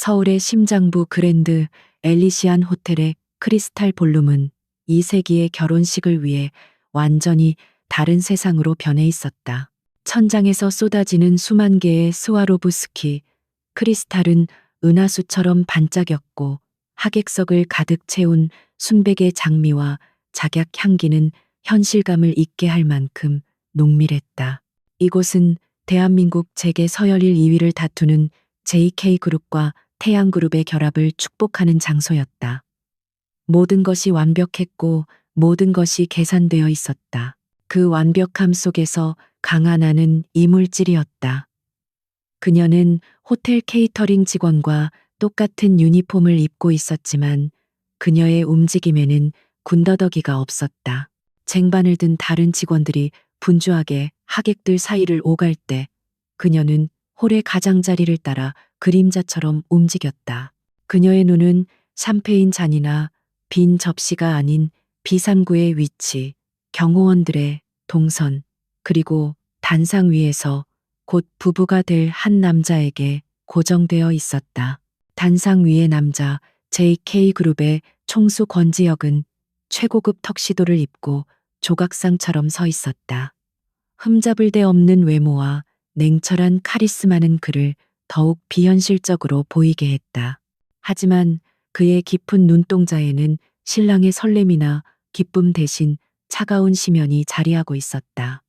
서울의 심장부 그랜드 엘리시안 호텔의 크리스탈 볼룸은 이 세기의 결혼식을 위해 완전히 다른 세상으로 변해 있었다. 천장에서 쏟아지는 수만 개의 스와로브스키 크리스탈은 은하수처럼 반짝였고 하객석을 가득 채운 순백의 장미와 작약 향기는 현실감을 잊게 할 만큼 농밀했다. 이곳은 대한민국 재계 서열일 2위를 다투는 JK그룹과 태양그룹의 결합을 축복하는 장소였다. 모든 것이 완벽했고 모든 것이 계산되어 있었다. 그 완벽함 속에서 강하나는 이물질이었다. 그녀는 호텔 케이터링 직원과 똑같은 유니폼을 입고 있었지만 그녀의 움직임에는 군더더기가 없었다. 쟁반을 든 다른 직원들이 분주하게 하객들 사이를 오갈 때 그녀는 홀의 가장자리를 따라 그림자처럼 움직였다. 그녀의 눈은 샴페인 잔이나 빈 접시가 아닌 비상구의 위치, 경호원들의 동선, 그리고 단상 위에서 곧 부부가 될 한 남자에게 고정되어 있었다. 단상 위의 남자 JK그룹의 총수 권지혁은 최고급 턱시도를 입고 조각상처럼 서 있었다. 흠잡을 데 없는 외모와 냉철한 카리스마는 그를 더욱 비현실적으로 보이게 했다. 하지만 그의 깊은 눈동자에는 신랑의 설렘이나 기쁨 대신 차가운 심연이 자리하고 있었다.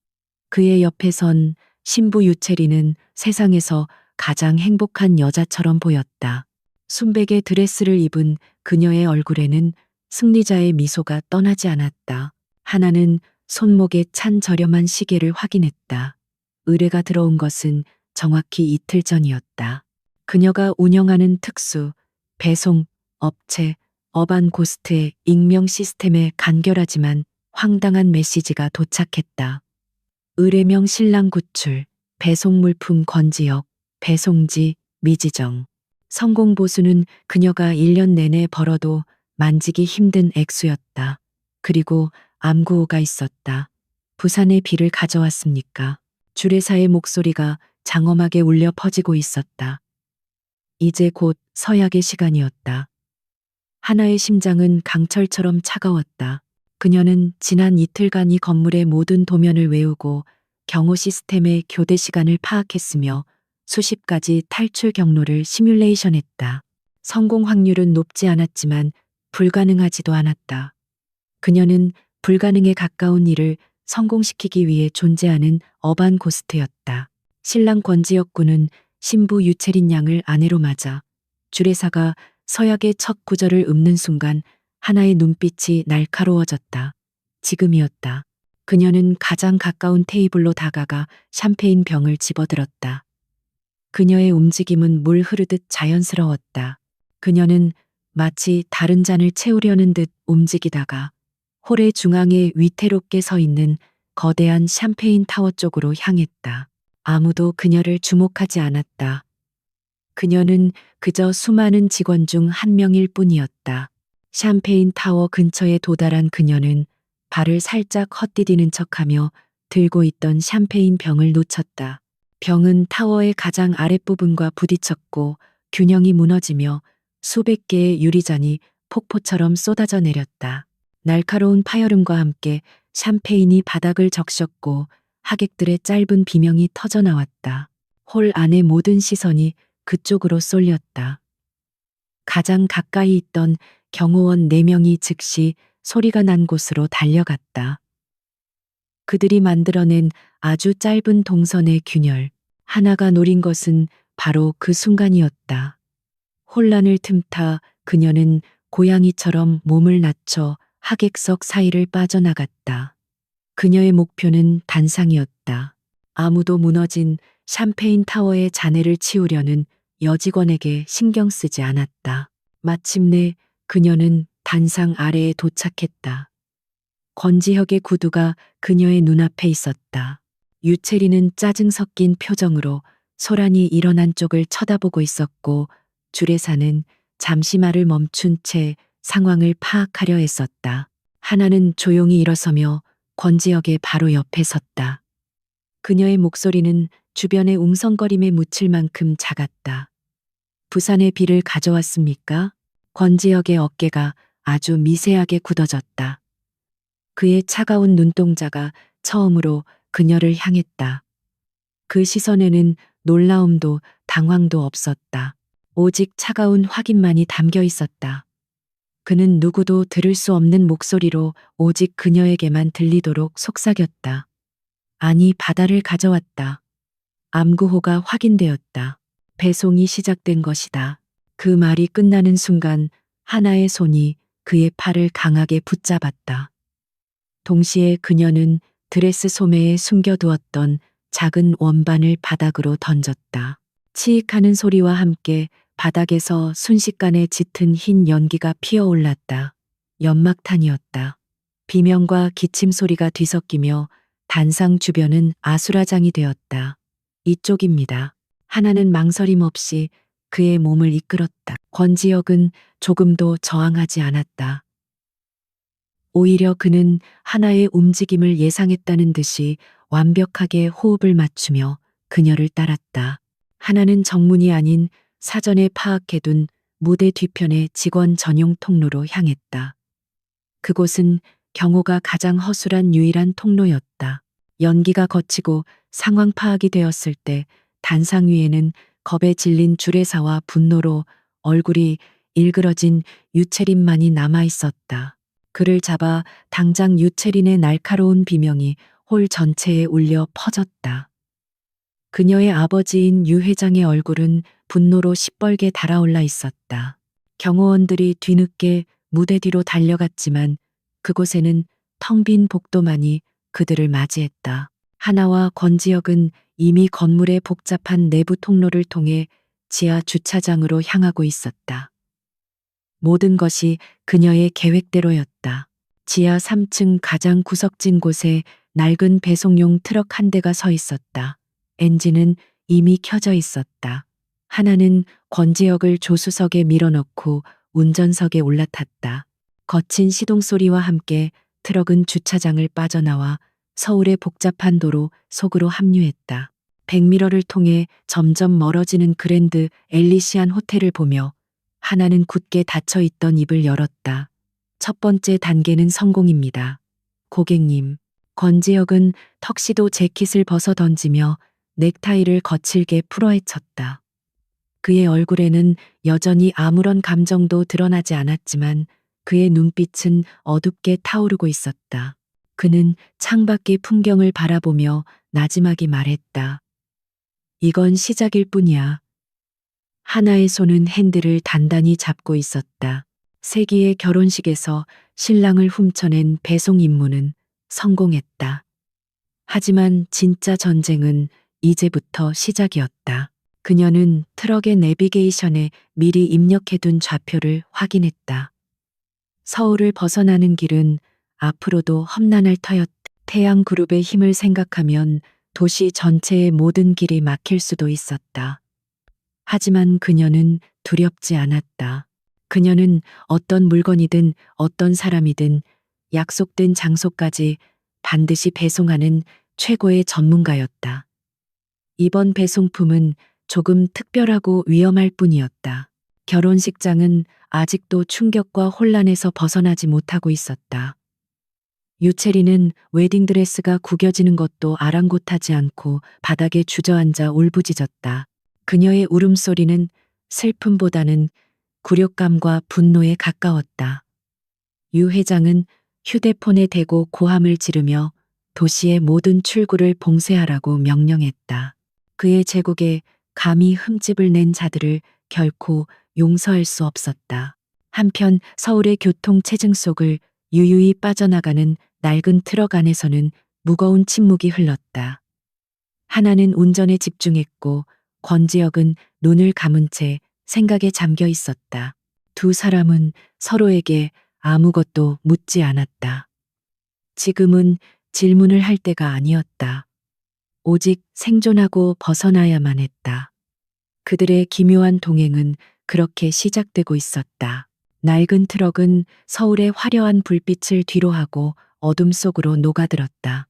그의 옆에 선 신부 유채리는 세상에서 가장 행복한 여자처럼 보였다. 순백의 드레스를 입은 그녀의 얼굴에는 승리자의 미소가 떠나지 않았다. 하나는 손목에 찬 저렴한 시계를 확인했다. 의뢰가 들어온 것은 정확히 이틀 전이었다. 그녀가 운영하는 특수 배송 업체 어반고스트의 익명 시스템에 간결하지만 황당한 메시지가 도착했다. 의뢰명 신랑 구출, 배송 물품 권지혁, 배송지 미지정. 성공 보수는 그녀가 1년 내내 벌어도 만지기 힘든 액수였다. 그리고 암구호가 있었다. 부산의 비를 가져왔습니까? 주례사의 목소리가 장엄하게 울려 퍼지고 있었다. 이제 곧 서약의 시간이었다. 하나의 심장은 강철처럼 차가웠다. 그녀는 지난 이틀간 이 건물의 모든 도면을 외우고 경호 시스템의 교대 시간을 파악했으며 수십 가지 탈출 경로를 시뮬레이션했다. 성공 확률은 높지 않았지만 불가능하지도 않았다. 그녀는 불가능에 가까운 일을 성공시키기 위해 존재하는 어반 고스트였다. 신랑 권지혁 군은 신부 유채린 양을 아내로 맞아 주례사가 서약의 첫 구절을 읊는 순간 하나의 눈빛이 날카로워졌다. 지금이었다. 그녀는 가장 가까운 테이블로 다가가 샴페인 병을 집어들었다. 그녀의 움직임은 물 흐르듯 자연스러웠다. 그녀는 마치 다른 잔을 채우려는 듯 움직이다가 홀의 중앙에 위태롭게 서 있는 거대한 샴페인 타워 쪽으로 향했다. 아무도 그녀를 주목하지 않았다. 그녀는 그저 수많은 직원 중 한 명일 뿐이었다. 샴페인 타워 근처에 도달한 그녀는 발을 살짝 헛디디는 척하며 들고 있던 샴페인 병을 놓쳤다. 병은 타워의 가장 아랫부분과 부딪혔고 균형이 무너지며 수백 개의 유리잔이 폭포처럼 쏟아져 내렸다. 날카로운 파열음과 함께 샴페인이 바닥을 적셨고 하객들의 짧은 비명이 터져나왔다. 홀 안의 모든 시선이 그쪽으로 쏠렸다. 가장 가까이 있던 경호원 4명이 즉시 소리가 난 곳으로 달려갔다. 그들이 만들어낸 아주 짧은 동선의 균열, 하나가 노린 것은 바로 그 순간이었다. 혼란을 틈타 그녀는 고양이처럼 몸을 낮춰 하객석 사이를 빠져나갔다. 그녀의 목표는 단상이었다. 아무도 무너진 샴페인 타워의 잔해를 치우려는 여직원에게 신경 쓰지 않았다. 마침내 그녀는 단상 아래에 도착했다. 권지혁의 구두가 그녀의 눈앞에 있었다. 유채리는 짜증 섞인 표정으로 소란이 일어난 쪽을 쳐다보고 있었고 주례사는 잠시 말을 멈춘 채 상황을 파악하려 했었다. 하나는 조용히 일어서며 권지혁의 바로 옆에 섰다. 그녀의 목소리는 주변의 웅성거림에 묻힐 만큼 작았다. 부산의 비를 가져왔습니까? 권지혁의 어깨가 아주 미세하게 굳어졌다. 그의 차가운 눈동자가 처음으로 그녀를 향했다. 그 시선에는 놀라움도 당황도 없었다. 오직 차가운 확인만이 담겨 있었다. 그는 누구도 들을 수 없는 목소리로 오직 그녀에게만 들리도록 속삭였다. 아니, 바다를 가져왔다. 암구호가 확인되었다. 배송이 시작된 것이다. 그 말이 끝나는 순간 하나의 손이 그의 팔을 강하게 붙잡았다. 동시에 그녀는 드레스 소매에 숨겨두었던 작은 원반을 바닥으로 던졌다. 치익하는 소리와 함께 바닥에서 순식간에 짙은 흰 연기가 피어올랐다. 연막탄이었다. 비명과 기침 소리가 뒤섞이며 단상 주변은 아수라장이 되었다. 이쪽입니다. 하나는 망설임 없이 그의 몸을 이끌었다. 권지혁은 조금도 저항하지 않았다. 오히려 그는 하나의 움직임을 예상했다는 듯이 완벽하게 호흡을 맞추며 그녀를 따랐다. 하나는 정문이 아닌 사전에 파악해둔 무대 뒤편의 직원 전용 통로로 향했다. 그곳은 경호가 가장 허술한 유일한 통로였다. 연기가 거치고 상황 파악이 되었을 때 단상 위에는 겁에 질린 주례사와 분노로 얼굴이 일그러진 유채린만이 남아 있었다. 그를 잡아 당장 유채린의 날카로운 비명이 홀 전체에 울려 퍼졌다. 그녀의 아버지인 유 회장의 얼굴은 분노로 시뻘게 달아올라 있었다. 경호원들이 뒤늦게 무대 뒤로 달려갔지만 그곳에는 텅 빈 복도만이 그들을 맞이했다. 하나와 권지혁은 이미 건물의 복잡한 내부 통로를 통해 지하 주차장으로 향하고 있었다. 모든 것이 그녀의 계획대로였다. 지하 3층 가장 구석진 곳에 낡은 배송용 트럭 한 대가 서 있었다. 엔진은 이미 켜져 있었다. 하나는 권지혁을 조수석에 밀어넣고 운전석에 올라탔다. 거친 시동 소리와 함께 트럭은 주차장을 빠져나와 서울의 복잡한 도로 속으로 합류했다. 백미러를 통해 점점 멀어지는 그랜드 엘리시안 호텔을 보며 하나는 굳게 닫혀 있던 입을 열었다. 첫 번째 단계는 성공입니다. 고객님. 권지혁은 턱시도 재킷을 벗어 던지며 넥타이를 거칠게 풀어헤쳤다. 그의 얼굴에는 여전히 아무런 감정도 드러나지 않았지만 그의 눈빛은 어둡게 타오르고 있었다. 그는 창밖의 풍경을 바라보며 나지막이 말했다. 이건 시작일 뿐이야. 하나의 손은 핸들을 단단히 잡고 있었다. 세기의 결혼식에서 신랑을 훔쳐낸 배송 임무는 성공했다. 하지만 진짜 전쟁은 이제부터 시작이었다. 그녀는 트럭의 내비게이션에 미리 입력해둔 좌표를 확인했다. 서울을 벗어나는 길은 앞으로도 험난할 터였다. 태양그룹의 힘을 생각하면 도시 전체의 모든 길이 막힐 수도 있었다. 하지만 그녀는 두렵지 않았다. 그녀는 어떤 물건이든 어떤 사람이든 약속된 장소까지 반드시 배송하는 최고의 전문가였다. 이번 배송품은 조금 특별하고 위험할 뿐이었다. 결혼식장은 아직도 충격과 혼란에서 벗어나지 못하고 있었다. 유채리는 웨딩드레스가 구겨지는 것도 아랑곳하지 않고 바닥에 주저앉아 울부짖었다. 그녀의 울음소리는 슬픔보다는 굴욕감과 분노에 가까웠다. 유 회장은 휴대폰에 대고 고함을 지르며 도시의 모든 출구를 봉쇄하라고 명령했다. 그의 제국에 감히 흠집을 낸 자들을 결코 용서할 수 없었다. 한편 서울의 교통 체증 속을 유유히 빠져나가는 낡은 트럭 안에서는 무거운 침묵이 흘렀다. 하나는 운전에 집중했고 권지혁은 눈을 감은 채 생각에 잠겨 있었다. 두 사람은 서로에게 아무것도 묻지 않았다. 지금은 질문을 할 때가 아니었다. 오직 생존하고 벗어나야만 했다. 그들의 기묘한 동행은 그렇게 시작되고 있었다. 낡은 트럭은 서울의 화려한 불빛을 뒤로하고 어둠 속으로 녹아들었다.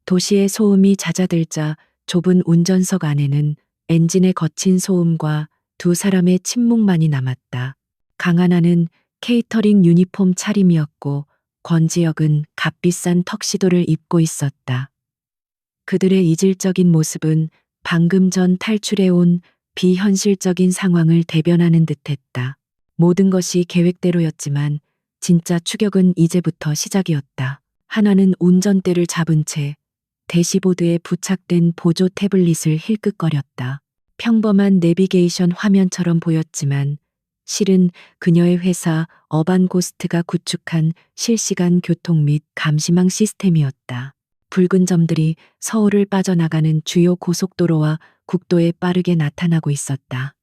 도시의 소음이 잦아들자 좁은 운전석 안에는 엔진의 거친 소음과 두 사람의 침묵만이 남았다. 강하나는 케이터링 유니폼 차림이었고 권지혁은 값비싼 턱시도를 입고 있었다. 그들의 이질적인 모습은 방금 전 탈출해온 비현실적인 상황을 대변하는 듯했다. 모든 것이 계획대로였지만 진짜 추격은 이제부터 시작이었다. 하나는 운전대를 잡은 채 대시보드에 부착된 보조 태블릿을 힐끗거렸다. 평범한 내비게이션 화면처럼 보였지만 실은 그녀의 회사 어반고스트가 구축한 실시간 교통 및 감시망 시스템이었다. 붉은 점들이 서울을 빠져나가는 주요 고속도로와 국도에 빠르게 나타나고 있었다.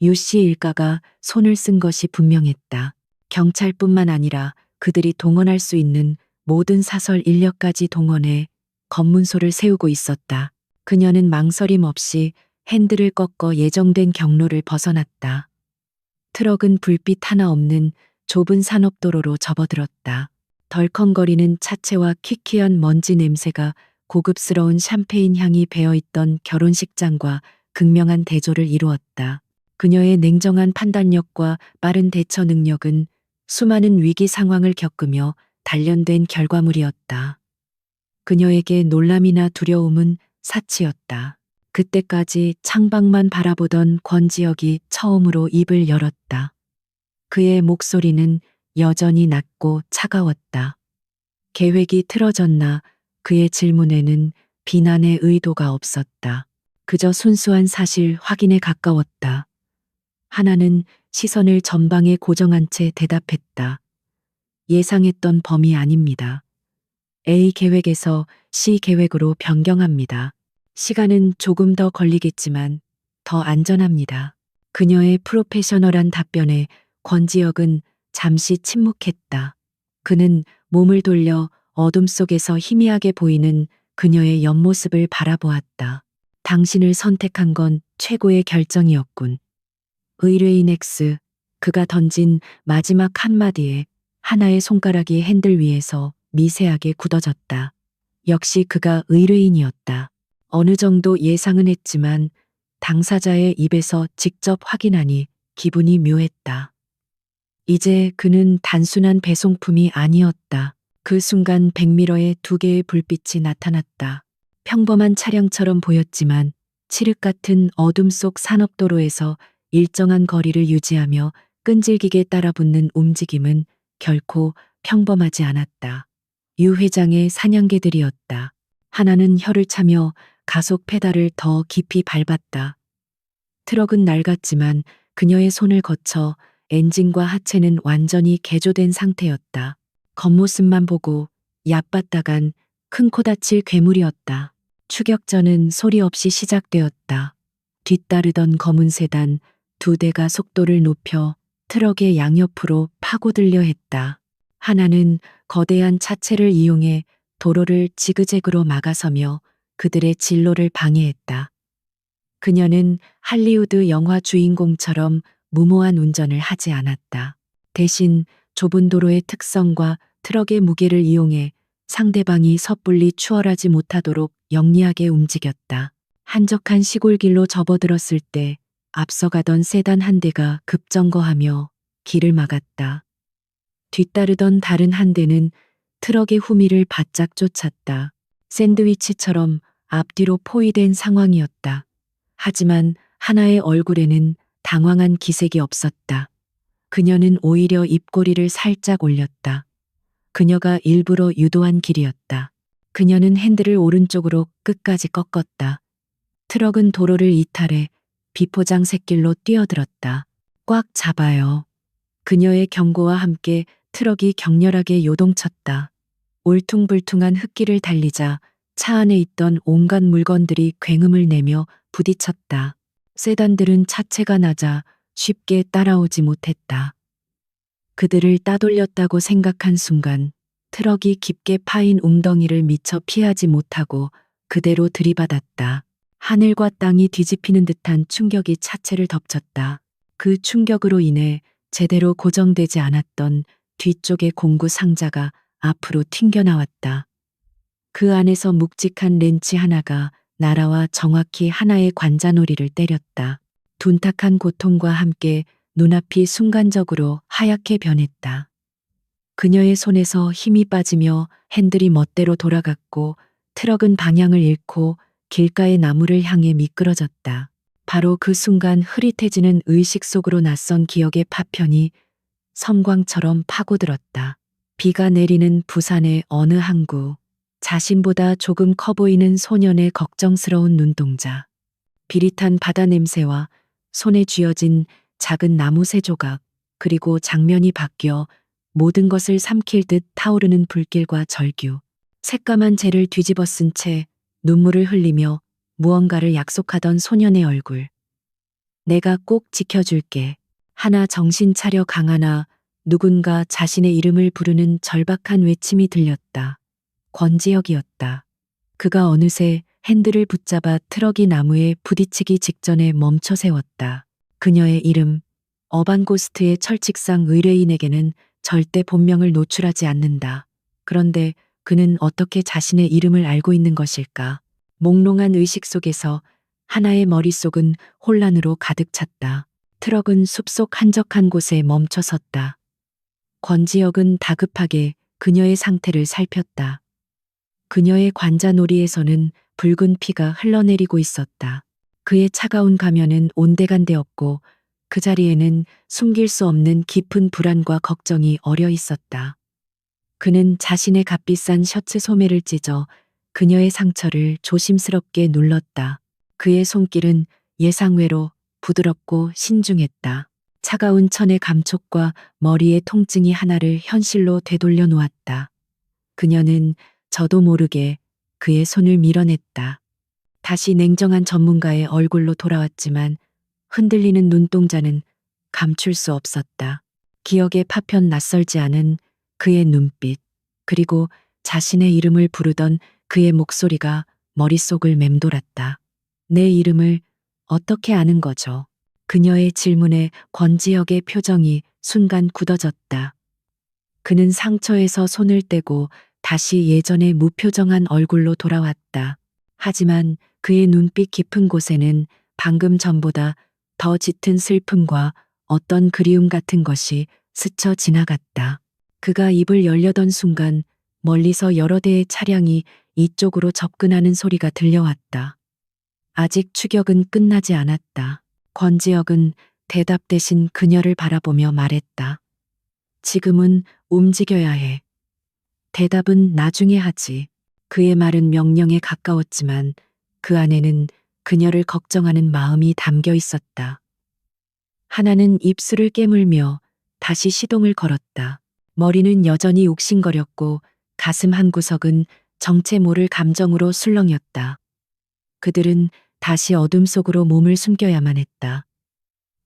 유 씨 일가가 손을 쓴 것이 분명했다. 경찰뿐만 아니라 그들이 동원할 수 있는 모든 사설 인력까지 동원해 검문소를 세우고 있었다. 그녀는 망설임 없이 핸들을 꺾어 예정된 경로를 벗어났다. 트럭은 불빛 하나 없는 좁은 산업도로로 접어들었다. 덜컹거리는 차체와 퀴퀴한 먼지 냄새가 고급스러운 샴페인 향이 배어있던 결혼식장과 극명한 대조를 이루었다. 그녀의 냉정한 판단력과 빠른 대처 능력은 수많은 위기 상황을 겪으며 단련된 결과물이었다. 그녀에게 놀람이나 두려움은 사치였다. 그때까지 창밖만 바라보던 권지혁이 처음으로 입을 열었다. 그의 목소리는 여전히 낮고 차가웠다. 계획이 틀어졌나 그의 질문에는 비난의 의도가 없었다. 그저 순수한 사실 확인에 가까웠다. 하나는 시선을 전방에 고정한 채 대답했다. 예상했던 범위 아닙니다. A 계획에서 C 계획으로 변경합니다. 시간은 조금 더 걸리겠지만 더 안전합니다. 그녀의 프로페셔널한 답변에 권지혁은 잠시 침묵했다. 그는 몸을 돌려 어둠 속에서 희미하게 보이는 그녀의 옆모습을 바라보았다. 당신을 선택한 건 최고의 결정이었군. 의뢰인 X, 그가 던진 마지막 한마디에 하나의 손가락이 핸들 위에서 미세하게 굳어졌다. 역시 그가 의뢰인이었다. 어느 정도 예상은 했지만 당사자의 입에서 직접 확인하니 기분이 묘했다. 이제 그는 단순한 배송품이 아니었다. 그 순간 백미러에 두 개의 불빛이 나타났다. 평범한 차량처럼 보였지만 칠흑 같은 어둠 속 산업도로에서 일정한 거리를 유지하며 끈질기게 따라붙는 움직임은 결코 평범하지 않았다. 유 회장의 사냥개들이었다. 하나는 혀를 차며 가속 페달을 더 깊이 밟았다. 트럭은 낡았지만 그녀의 손을 거쳐 엔진과 하체는 완전히 개조된 상태였다. 겉모습만 보고 얕봤다간 큰 코 다칠 괴물이었다. 추격전은 소리 없이 시작되었다. 뒤따르던 검은 세단 두 대가 속도를 높여 트럭의 양옆으로 파고들려 했다. 하나는 거대한 차체를 이용해 도로를 지그재그로 막아서며 그들의 진로를 방해했다. 그녀는 할리우드 영화 주인공처럼 무모한 운전을 하지 않았다. 대신 좁은 도로의 특성과 트럭의 무게를 이용해 상대방이 섣불리 추월하지 못하도록 영리하게 움직였다. 한적한 시골길로 접어들었을 때 앞서가던 세단 한 대가 급정거하며 길을 막았다. 뒤따르던 다른 한 대는 트럭의 후미를 바짝 쫓았다. 샌드위치처럼 앞뒤로 포위된 상황이었다. 하지만 하나의 얼굴에는 당황한 기색이 없었다. 그녀는 오히려 입꼬리를 살짝 올렸다. 그녀가 일부러 유도한 길이었다. 그녀는 핸들을 오른쪽으로 끝까지 꺾었다. 트럭은 도로를 이탈해 비포장 샛길로 뛰어들었다. 꽉 잡아요. 그녀의 경고와 함께 트럭이 격렬하게 요동쳤다. 울퉁불퉁한 흙길을 달리자 차 안에 있던 온갖 물건들이 굉음을 내며 부딪혔다. 세단들은 차체가 낮아 쉽게 따라오지 못했다. 그들을 따돌렸다고 생각한 순간 트럭이 깊게 파인 웅덩이를 미처 피하지 못하고 그대로 들이받았다. 하늘과 땅이 뒤집히는 듯한 충격이 차체를 덮쳤다. 그 충격으로 인해 제대로 고정되지 않았던 뒤쪽의 공구 상자가 앞으로 튕겨나왔다. 그 안에서 묵직한 렌치 하나가 날아와 정확히 하나의 관자놀이를 때렸다. 둔탁한 고통과 함께 눈앞이 순간적으로 하얗게 변했다. 그녀의 손에서 힘이 빠지며 핸들이 멋대로 돌아갔고 트럭은 방향을 잃고 길가의 나무를 향해 미끄러졌다. 바로 그 순간 흐릿해지는 의식 속으로 낯선 기억의 파편이 섬광처럼 파고들었다. 비가 내리는 부산의 어느 항구. 자신보다 조금 커 보이는 소년의 걱정스러운 눈동자. 비릿한 바다 냄새와 손에 쥐어진 작은 나무 새 조각, 그리고 장면이 바뀌어 모든 것을 삼킬 듯 타오르는 불길과 절규. 새까만 재를 뒤집어 쓴 채 눈물을 흘리며 무언가를 약속하던 소년의 얼굴. 내가 꼭 지켜줄게. 하나 정신 차려 강하나 누군가 자신의 이름을 부르는 절박한 외침이 들렸다. 권지혁이었다. 그가 어느새 핸들을 붙잡아 트럭이 나무에 부딪히기 직전에 멈춰 세웠다. 그녀의 이름, 어반고스트의 철칙상 의뢰인에게는 절대 본명을 노출하지 않는다. 그런데 그는 어떻게 자신의 이름을 알고 있는 것일까? 몽롱한 의식 속에서 하나의 머릿속은 혼란으로 가득 찼다. 트럭은 숲속 한적한 곳에 멈춰 섰다. 권지혁은 다급하게 그녀의 상태를 살폈다. 그녀의 관자놀이에서는 붉은 피가 흘러내리고 있었다. 그의 차가운 가면은 온데간데 없고 그 자리에는 숨길 수 없는 깊은 불안과 걱정이 어려 있었다. 그는 자신의 값비싼 셔츠 소매를 찢어 그녀의 상처를 조심스럽게 눌렀다. 그의 손길은 예상외로 부드럽고 신중했다. 차가운 천의 감촉과 머리의 통증이 하나를 현실로 되돌려 놓았다. 그녀는 저도 모르게 그의 손을 밀어냈다. 다시 냉정한 전문가의 얼굴로 돌아왔지만 흔들리는 눈동자는 감출 수 없었다. 기억의 파편 낯설지 않은 그의 눈빛, 그리고 자신의 이름을 부르던 그의 목소리가 머릿속을 맴돌았다. 내 이름을 어떻게 아는 거죠? 그녀의 질문에 권지혁의 표정이 순간 굳어졌다. 그는 상처에서 손을 떼고 다시 예전의 무표정한 얼굴로 돌아왔다. 하지만 그의 눈빛 깊은 곳에는 방금 전보다 더 짙은 슬픔과 어떤 그리움 같은 것이 스쳐 지나갔다. 그가 입을 열려던 순간 멀리서 여러 대의 차량이 이쪽으로 접근하는 소리가 들려왔다. 아직 추격은 끝나지 않았다. 권지혁은 대답 대신 그녀를 바라보며 말했다. 지금은 움직여야 해. 대답은 나중에 하지. 그의 말은 명령에 가까웠지만 그 안에는 그녀를 걱정하는 마음이 담겨 있었다. 하나는 입술을 깨물며 다시 시동을 걸었다. 머리는 여전히 욱신거렸고 가슴 한구석은 정체 모를 감정으로 술렁였다. 그들은 다시 어둠 속으로 몸을 숨겨야만 했다.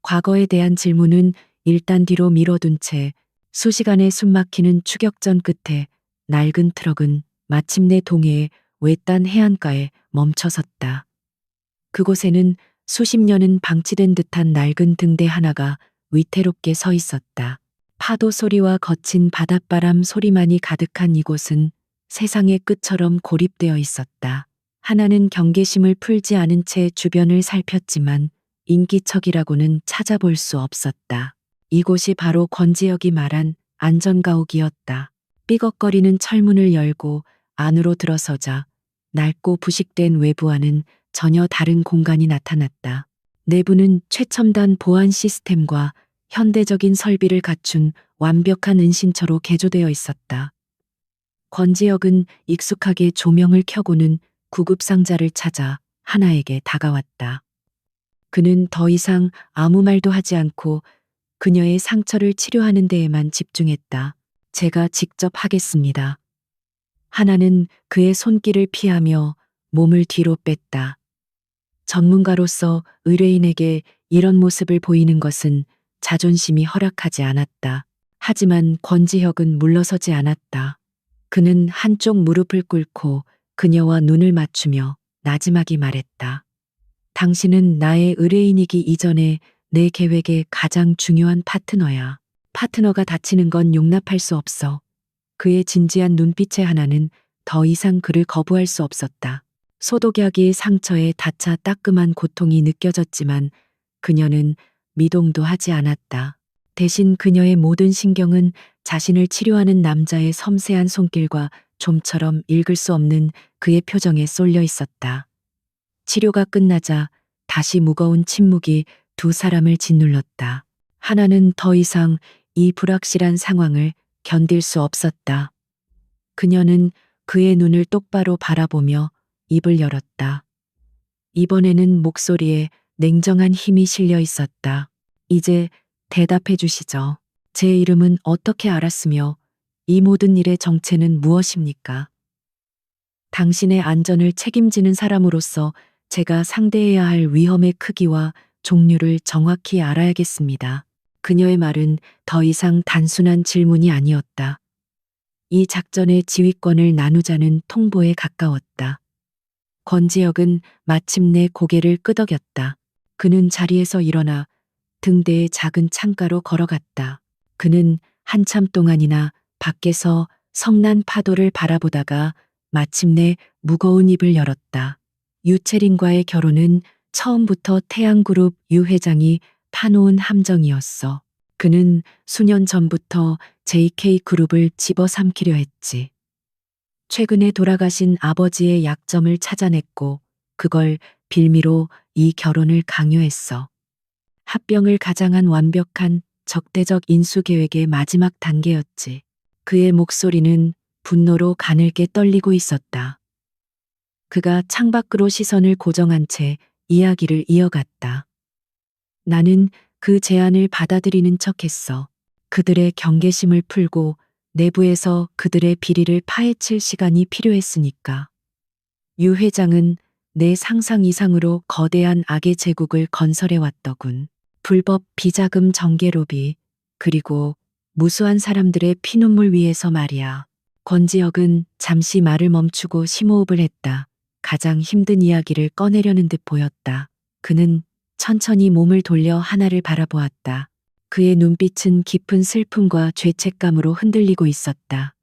과거에 대한 질문은 일단 뒤로 미뤄둔 채 수시간의 숨막히는 추격전 끝에 낡은 트럭은 마침내 동해의 외딴 해안가에 멈춰섰다. 그곳에는 수십 년은 방치된 듯한 낡은 등대 하나가 위태롭게 서 있었다. 파도 소리와 거친 바닷바람 소리만이 가득한 이곳은 세상의 끝처럼 고립되어 있었다. 하나는 경계심을 풀지 않은 채 주변을 살폈지만 인기척이라고는 찾아볼 수 없었다. 이곳이 바로 권지혁이 말한 안전가옥이었다. 삐걱거리는 철문을 열고 안으로 들어서자 낡고 부식된 외부와는 전혀 다른 공간이 나타났다. 내부는 최첨단 보안 시스템과 현대적인 설비를 갖춘 완벽한 은신처로 개조되어 있었다. 권지혁은 익숙하게 조명을 켜고는 구급상자를 찾아 하나에게 다가왔다. 그는 더 이상 아무 말도 하지 않고 그녀의 상처를 치료하는 데에만 집중했다. 제가 직접 하겠습니다. 하나는 그의 손길을 피하며 몸을 뒤로 뺐다. 전문가로서 의뢰인에게 이런 모습을 보이는 것은 자존심이 허락하지 않았다. 하지만 권지혁은 물러서지 않았다. 그는 한쪽 무릎을 꿇고 그녀와 눈을 맞추며 나지막이 말했다. 당신은 나의 의뢰인이기 이전에 내 계획의 가장 중요한 파트너야. 파트너가 다치는 건 용납할 수 없어. 그의 진지한 눈빛의 하나는 더 이상 그를 거부할 수 없었다. 소독약이 상처에 닿자 따끔한 고통이 느껴졌지만 그녀는 미동도 하지 않았다. 대신 그녀의 모든 신경은 자신을 치료하는 남자의 섬세한 손길과 좀처럼 읽을 수 없는 그의 표정에 쏠려 있었다. 치료가 끝나자 다시 무거운 침묵이 두 사람을 짓눌렀다. 하나는 더 이상 이 불확실한 상황을 견딜 수 없었다. 그녀는 그의 눈을 똑바로 바라보며 입을 열었다. 이번에는 목소리에 냉정한 힘이 실려 있었다. 이제 대답해 주시죠. 제 이름은 어떻게 알았으며 이 모든 일의 정체는 무엇입니까? 당신의 안전을 책임지는 사람으로서 제가 상대해야 할 위험의 크기와 종류를 정확히 알아야겠습니다. 그녀의 말은 더 이상 단순한 질문이 아니었다. 이 작전의 지휘권을 나누자는 통보에 가까웠다. 권지혁은 마침내 고개를 끄덕였다. 그는 자리에서 일어나 등대의 작은 창가로 걸어갔다. 그는 한참 동안이나 밖에서 성난 파도를 바라보다가 마침내 무거운 입을 열었다. 유채린과의 결혼은 처음부터 태양그룹 유 회장이 파놓은 함정이었어. 그는 수년 전부터 JK그룹을 집어삼키려 했지. 최근에 돌아가신 아버지의 약점을 찾아냈고 그걸 빌미로 이 결혼을 강요했어. 합병을 가장한 완벽한 적대적 인수 계획의 마지막 단계였지. 그의 목소리는 분노로 가늘게 떨리고 있었다. 그가 창밖으로 시선을 고정한 채 이야기를 이어갔다. 나는 그 제안을 받아들이는 척했어. 그들의 경계심을 풀고 내부에서 그들의 비리를 파헤칠 시간이 필요했으니까. 유 회장은 내 상상 이상으로 거대한 악의 제국을 건설해 왔더군. 불법 비자금 정계 로비, 그리고 무수한 사람들의 피눈물 위에서 말이야. 권지혁은 잠시 말을 멈추고 심호흡을 했다. 가장 힘든 이야기를 꺼내려는 듯 보였다. 그는 천천히 몸을 돌려 하나를 바라보았다. 그의 눈빛은 깊은 슬픔과 죄책감으로 흔들리고 있었다.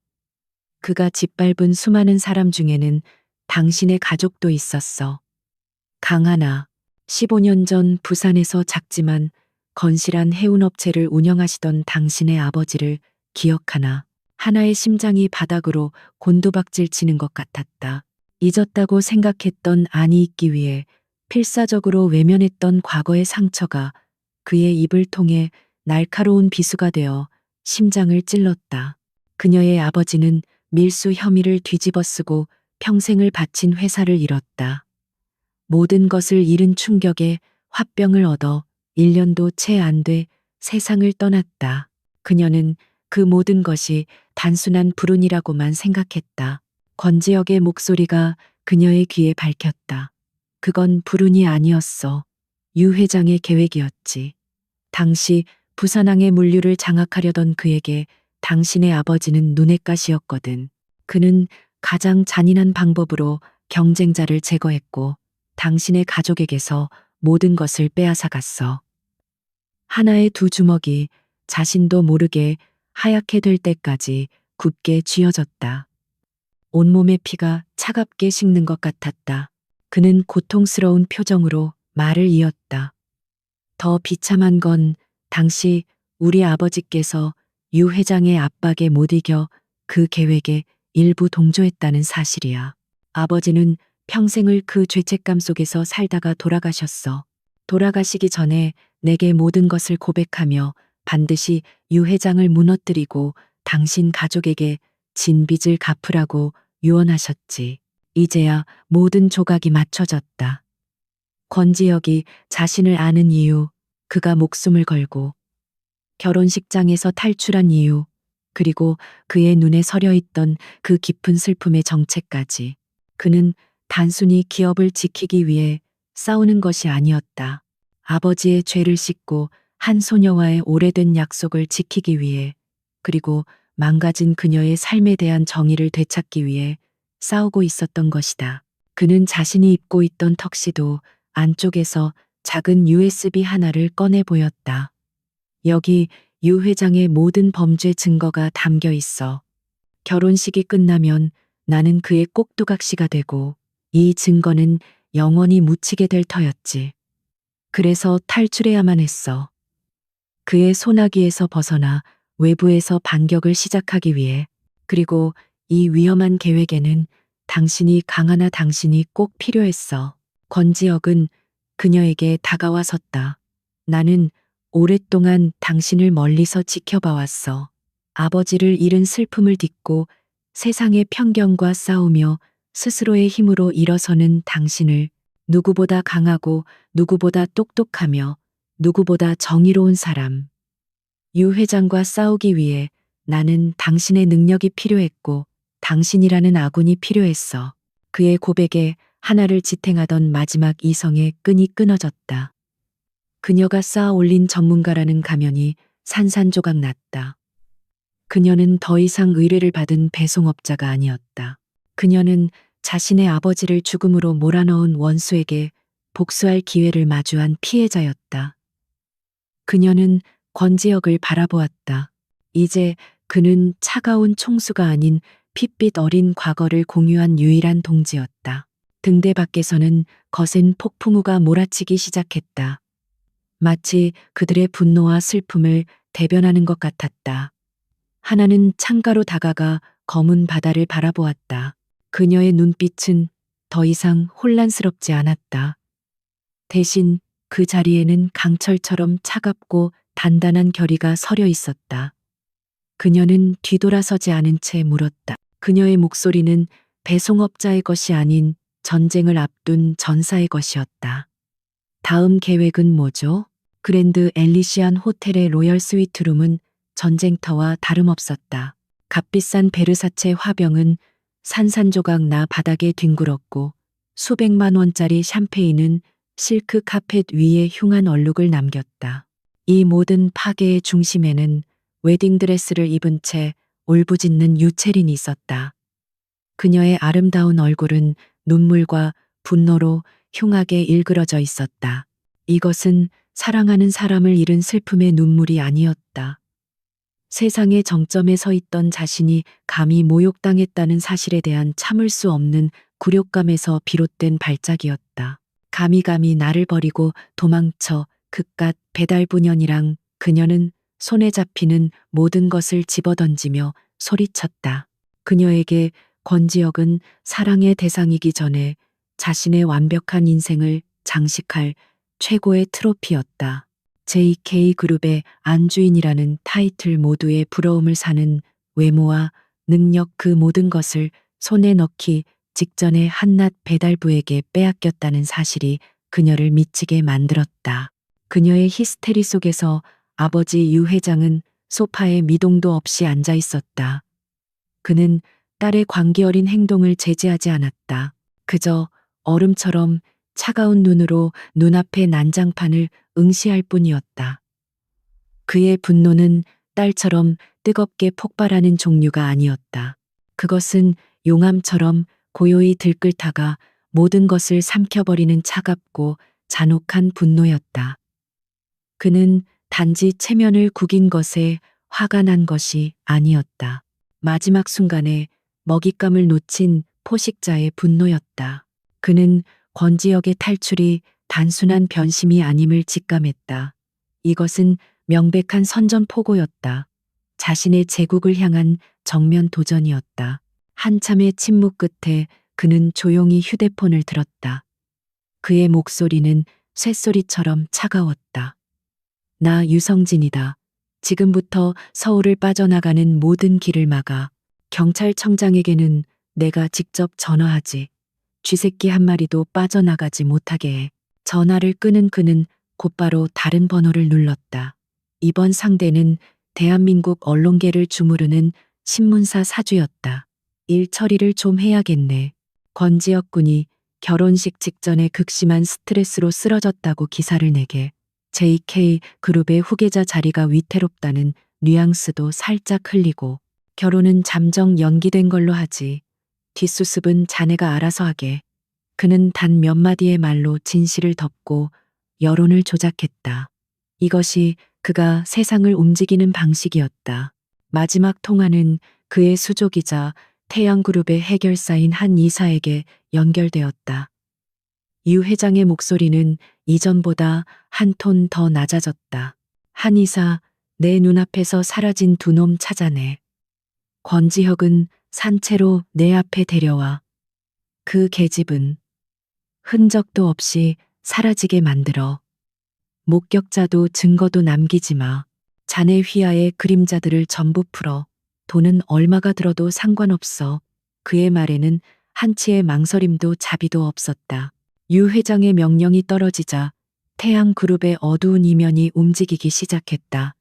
그가 짓밟은 수많은 사람 중에는 당신의 가족도 있었어. 강하나, 15년 전 부산에서 작지만 건실한 해운업체를 운영하시던 당신의 아버지를 기억하나. 하나의 심장이 바닥으로 곤두박질 치는 것 같았다. 잊었다고 생각했던 안이 있기 위해 필사적으로 외면했던 과거의 상처가 그의 입을 통해 날카로운 비수가 되어 심장을 찔렀다. 그녀의 아버지는 밀수 혐의를 뒤집어쓰고 평생을 바친 회사를 잃었다. 모든 것을 잃은 충격에 화병을 얻어 1년도 채 안 돼 세상을 떠났다. 그녀는 그 모든 것이 단순한 불운이라고만 생각했다. 권지혁의 목소리가 그녀의 귀에 밝혔다. 그건 불운이 아니었어. 유 회장의 계획이었지. 당시 부산항의 물류를 장악하려던 그에게 당신의 아버지는 눈엣가시였거든. 그는 가장 잔인한 방법으로 경쟁자를 제거했고 당신의 가족에게서 모든 것을 빼앗아갔어. 하나의 두 주먹이 자신도 모르게 하얗게 될 때까지 굳게 쥐어졌다. 온몸의 피가 차갑게 식는 것 같았다. 그는 고통스러운 표정으로 말을 이었다. 더 비참한 건 당시 우리 아버지께서 유 회장의 압박에 못 이겨 그 계획에 일부 동조했다는 사실이야. 아버지는 평생을 그 죄책감 속에서 살다가 돌아가셨어. 돌아가시기 전에 내게 모든 것을 고백하며 반드시 유 회장을 무너뜨리고 당신 가족에게 진 빚을 갚으라고 유언하셨지. 이제야 모든 조각이 맞춰졌다. 권지혁이 자신을 아는 이유, 그가 목숨을 걸고 결혼식장에서 탈출한 이유, 그리고 그의 눈에 서려 있던 그 깊은 슬픔의 정체까지. 그는 단순히 기업을 지키기 위해 싸우는 것이 아니었다. 아버지의 죄를 씻고 한 소녀와의 오래된 약속을 지키기 위해, 그리고 망가진 그녀의 삶에 대한 정의를 되찾기 위해 싸우고 있었던 것이다. 그는 자신이 입고 있던 턱시도 안쪽에서 작은 USB 하나를 꺼내 보였다. 여기 유 회장의 모든 범죄 증거가 담겨 있어. 결혼식이 끝나면 나는 그의 꼭두각시가 되고 이 증거는 영원히 묻히게 될 터였지. 그래서 탈출해야만 했어. 그의 소나기에서 벗어나 외부에서 반격을 시작하기 위해. 그리고 이 위험한 계획에는 당신이 꼭 필요했어. 권지혁은 그녀에게 다가와 섰다. 나는 오랫동안 당신을 멀리서 지켜봐왔어. 아버지를 잃은 슬픔을 딛고 세상의 편견과 싸우며 스스로의 힘으로 일어서는 당신을, 누구보다 강하고 누구보다 똑똑하며 누구보다 정의로운 사람. 유 회장과 싸우기 위해 나는 당신의 능력이 필요했고 당신이라는 아군이 필요했어. 그의 고백에 하나를 지탱하던 마지막 이성의 끈이 끊어졌다. 그녀가 쌓아 올린 전문가라는 가면이 산산조각 났다. 그녀는 더 이상 의뢰를 받은 배송업자가 아니었다. 그녀는 자신의 아버지를 죽음으로 몰아넣은 원수에게 복수할 기회를 마주한 피해자였다. 그녀는 권지혁을 바라보았다. 이제 그는 차가운 총수가 아닌 핏빛 어린 과거를 공유한 유일한 동지였다. 등대 밖에서는 거센 폭풍우가 몰아치기 시작했다. 마치 그들의 분노와 슬픔을 대변하는 것 같았다. 하나는 창가로 다가가 검은 바다를 바라보았다. 그녀의 눈빛은 더 이상 혼란스럽지 않았다. 대신 그 자리에는 강철처럼 차갑고 단단한 결의가 서려 있었다. 그녀는 뒤돌아서지 않은 채 물었다. 그녀의 목소리는 배송업자의 것이 아닌 전쟁을 앞둔 전사의 것이었다. 다음 계획은 뭐죠? 그랜드 엘리시안 호텔의 로열 스위트룸은 전쟁터와 다름없었다. 값비싼 베르사체 화병은 산산조각 나 바닥에 뒹굴었고 수백만 원짜리 샴페인은 실크 카펫 위에 흉한 얼룩을 남겼다. 이 모든 파괴의 중심에는 웨딩드레스를 입은 채 울부짖는 유채린이 있었다. 그녀의 아름다운 얼굴은 눈물과 분노로 흉하게 일그러져 있었다. 이것은 사랑하는 사람을 잃은 슬픔의 눈물이 아니었다. 세상의 정점에 서 있던 자신이 감히 모욕당했다는 사실에 대한 참을 수 없는 굴욕감에서 비롯된 발작이었다. 감히 나를 버리고 도망쳐 그깟 배달부년이랑. 그녀는 손에 잡히는 모든 것을 집어던지며 소리쳤다. 그녀에게 권지혁은 사랑의 대상이기 전에 자신의 완벽한 인생을 장식할 최고의 트로피였다. JK 그룹의 안주인이라는 타이틀 모두의 부러움을 사는 외모와 능력, 그 모든 것을 손에 넣기 직전에 한낱 배달부에게 빼앗겼다는 사실이 그녀를 미치게 만들었다. 그녀의 히스테리 속에서 아버지 유 회장은 소파에 미동도 없이 앉아 있었다. 그는 딸의 광기 어린 행동을 제지하지 않았다. 그저 얼음처럼 차가운 눈으로 눈앞의 난장판을 응시할 뿐이었다. 그의 분노는 딸처럼 뜨겁게 폭발하는 종류가 아니었다. 그것은 용암처럼 고요히 들끓다가 모든 것을 삼켜버리는 차갑고 잔혹한 분노였다. 그는 단지 체면을 구긴 것에 화가 난 것이 아니었다. 마지막 순간에 먹잇감을 놓친 포식자의 분노였다. 그는 권지혁의 탈출이 단순한 변심이 아님을 직감했다. 이것은 명백한 선전포고였다. 자신의 제국을 향한 정면 도전이었다. 한참의 침묵 끝에 그는 조용히 휴대폰을 들었다. 그의 목소리는 쇳소리처럼 차가웠다. 나 유성진이다. 지금부터 서울을 빠져나가는 모든 길을 막아. 경찰청장에게는 내가 직접 전화하지. 쥐새끼 한 마리도 빠져나가지 못하게 해. 전화를 끄는 그는 곧바로 다른 번호를 눌렀다. 이번 상대는 대한민국 언론계를 주무르는 신문사 사주였다. 일 처리를 좀 해야겠네. 권지혁 군이 결혼식 직전에 극심한 스트레스로 쓰러졌다고 기사를 내게. JK 그룹의 후계자 자리가 위태롭다는 뉘앙스도 살짝 흘리고. 결혼은 잠정 연기된 걸로 하지. 뒷수습은 자네가 알아서 하게. 그는 단 몇 마디의 말로 진실을 덮고 여론을 조작했다. 이것이 그가 세상을 움직이는 방식이었다. 마지막 통화는 그의 수족이자 태양그룹의 해결사인 한 이사에게 연결되었다. 유 회장의 목소리는 이전보다 한 톤 더 낮아졌다. 한의사, 내 눈앞에서 사라진 두 놈 찾아내. 권지혁은 산채로 내 앞에 데려와. 그 계집은 흔적도 없이 사라지게 만들어. 목격자도 증거도 남기지 마. 자네 휘하의 그림자들을 전부 풀어. 돈은 얼마가 들어도 상관없어. 그의 말에는 한치의 망설임도 자비도 없었다. 유 회장의 명령이 떨어지자 태양그룹의 어두운 이면이 움직이기 시작했다.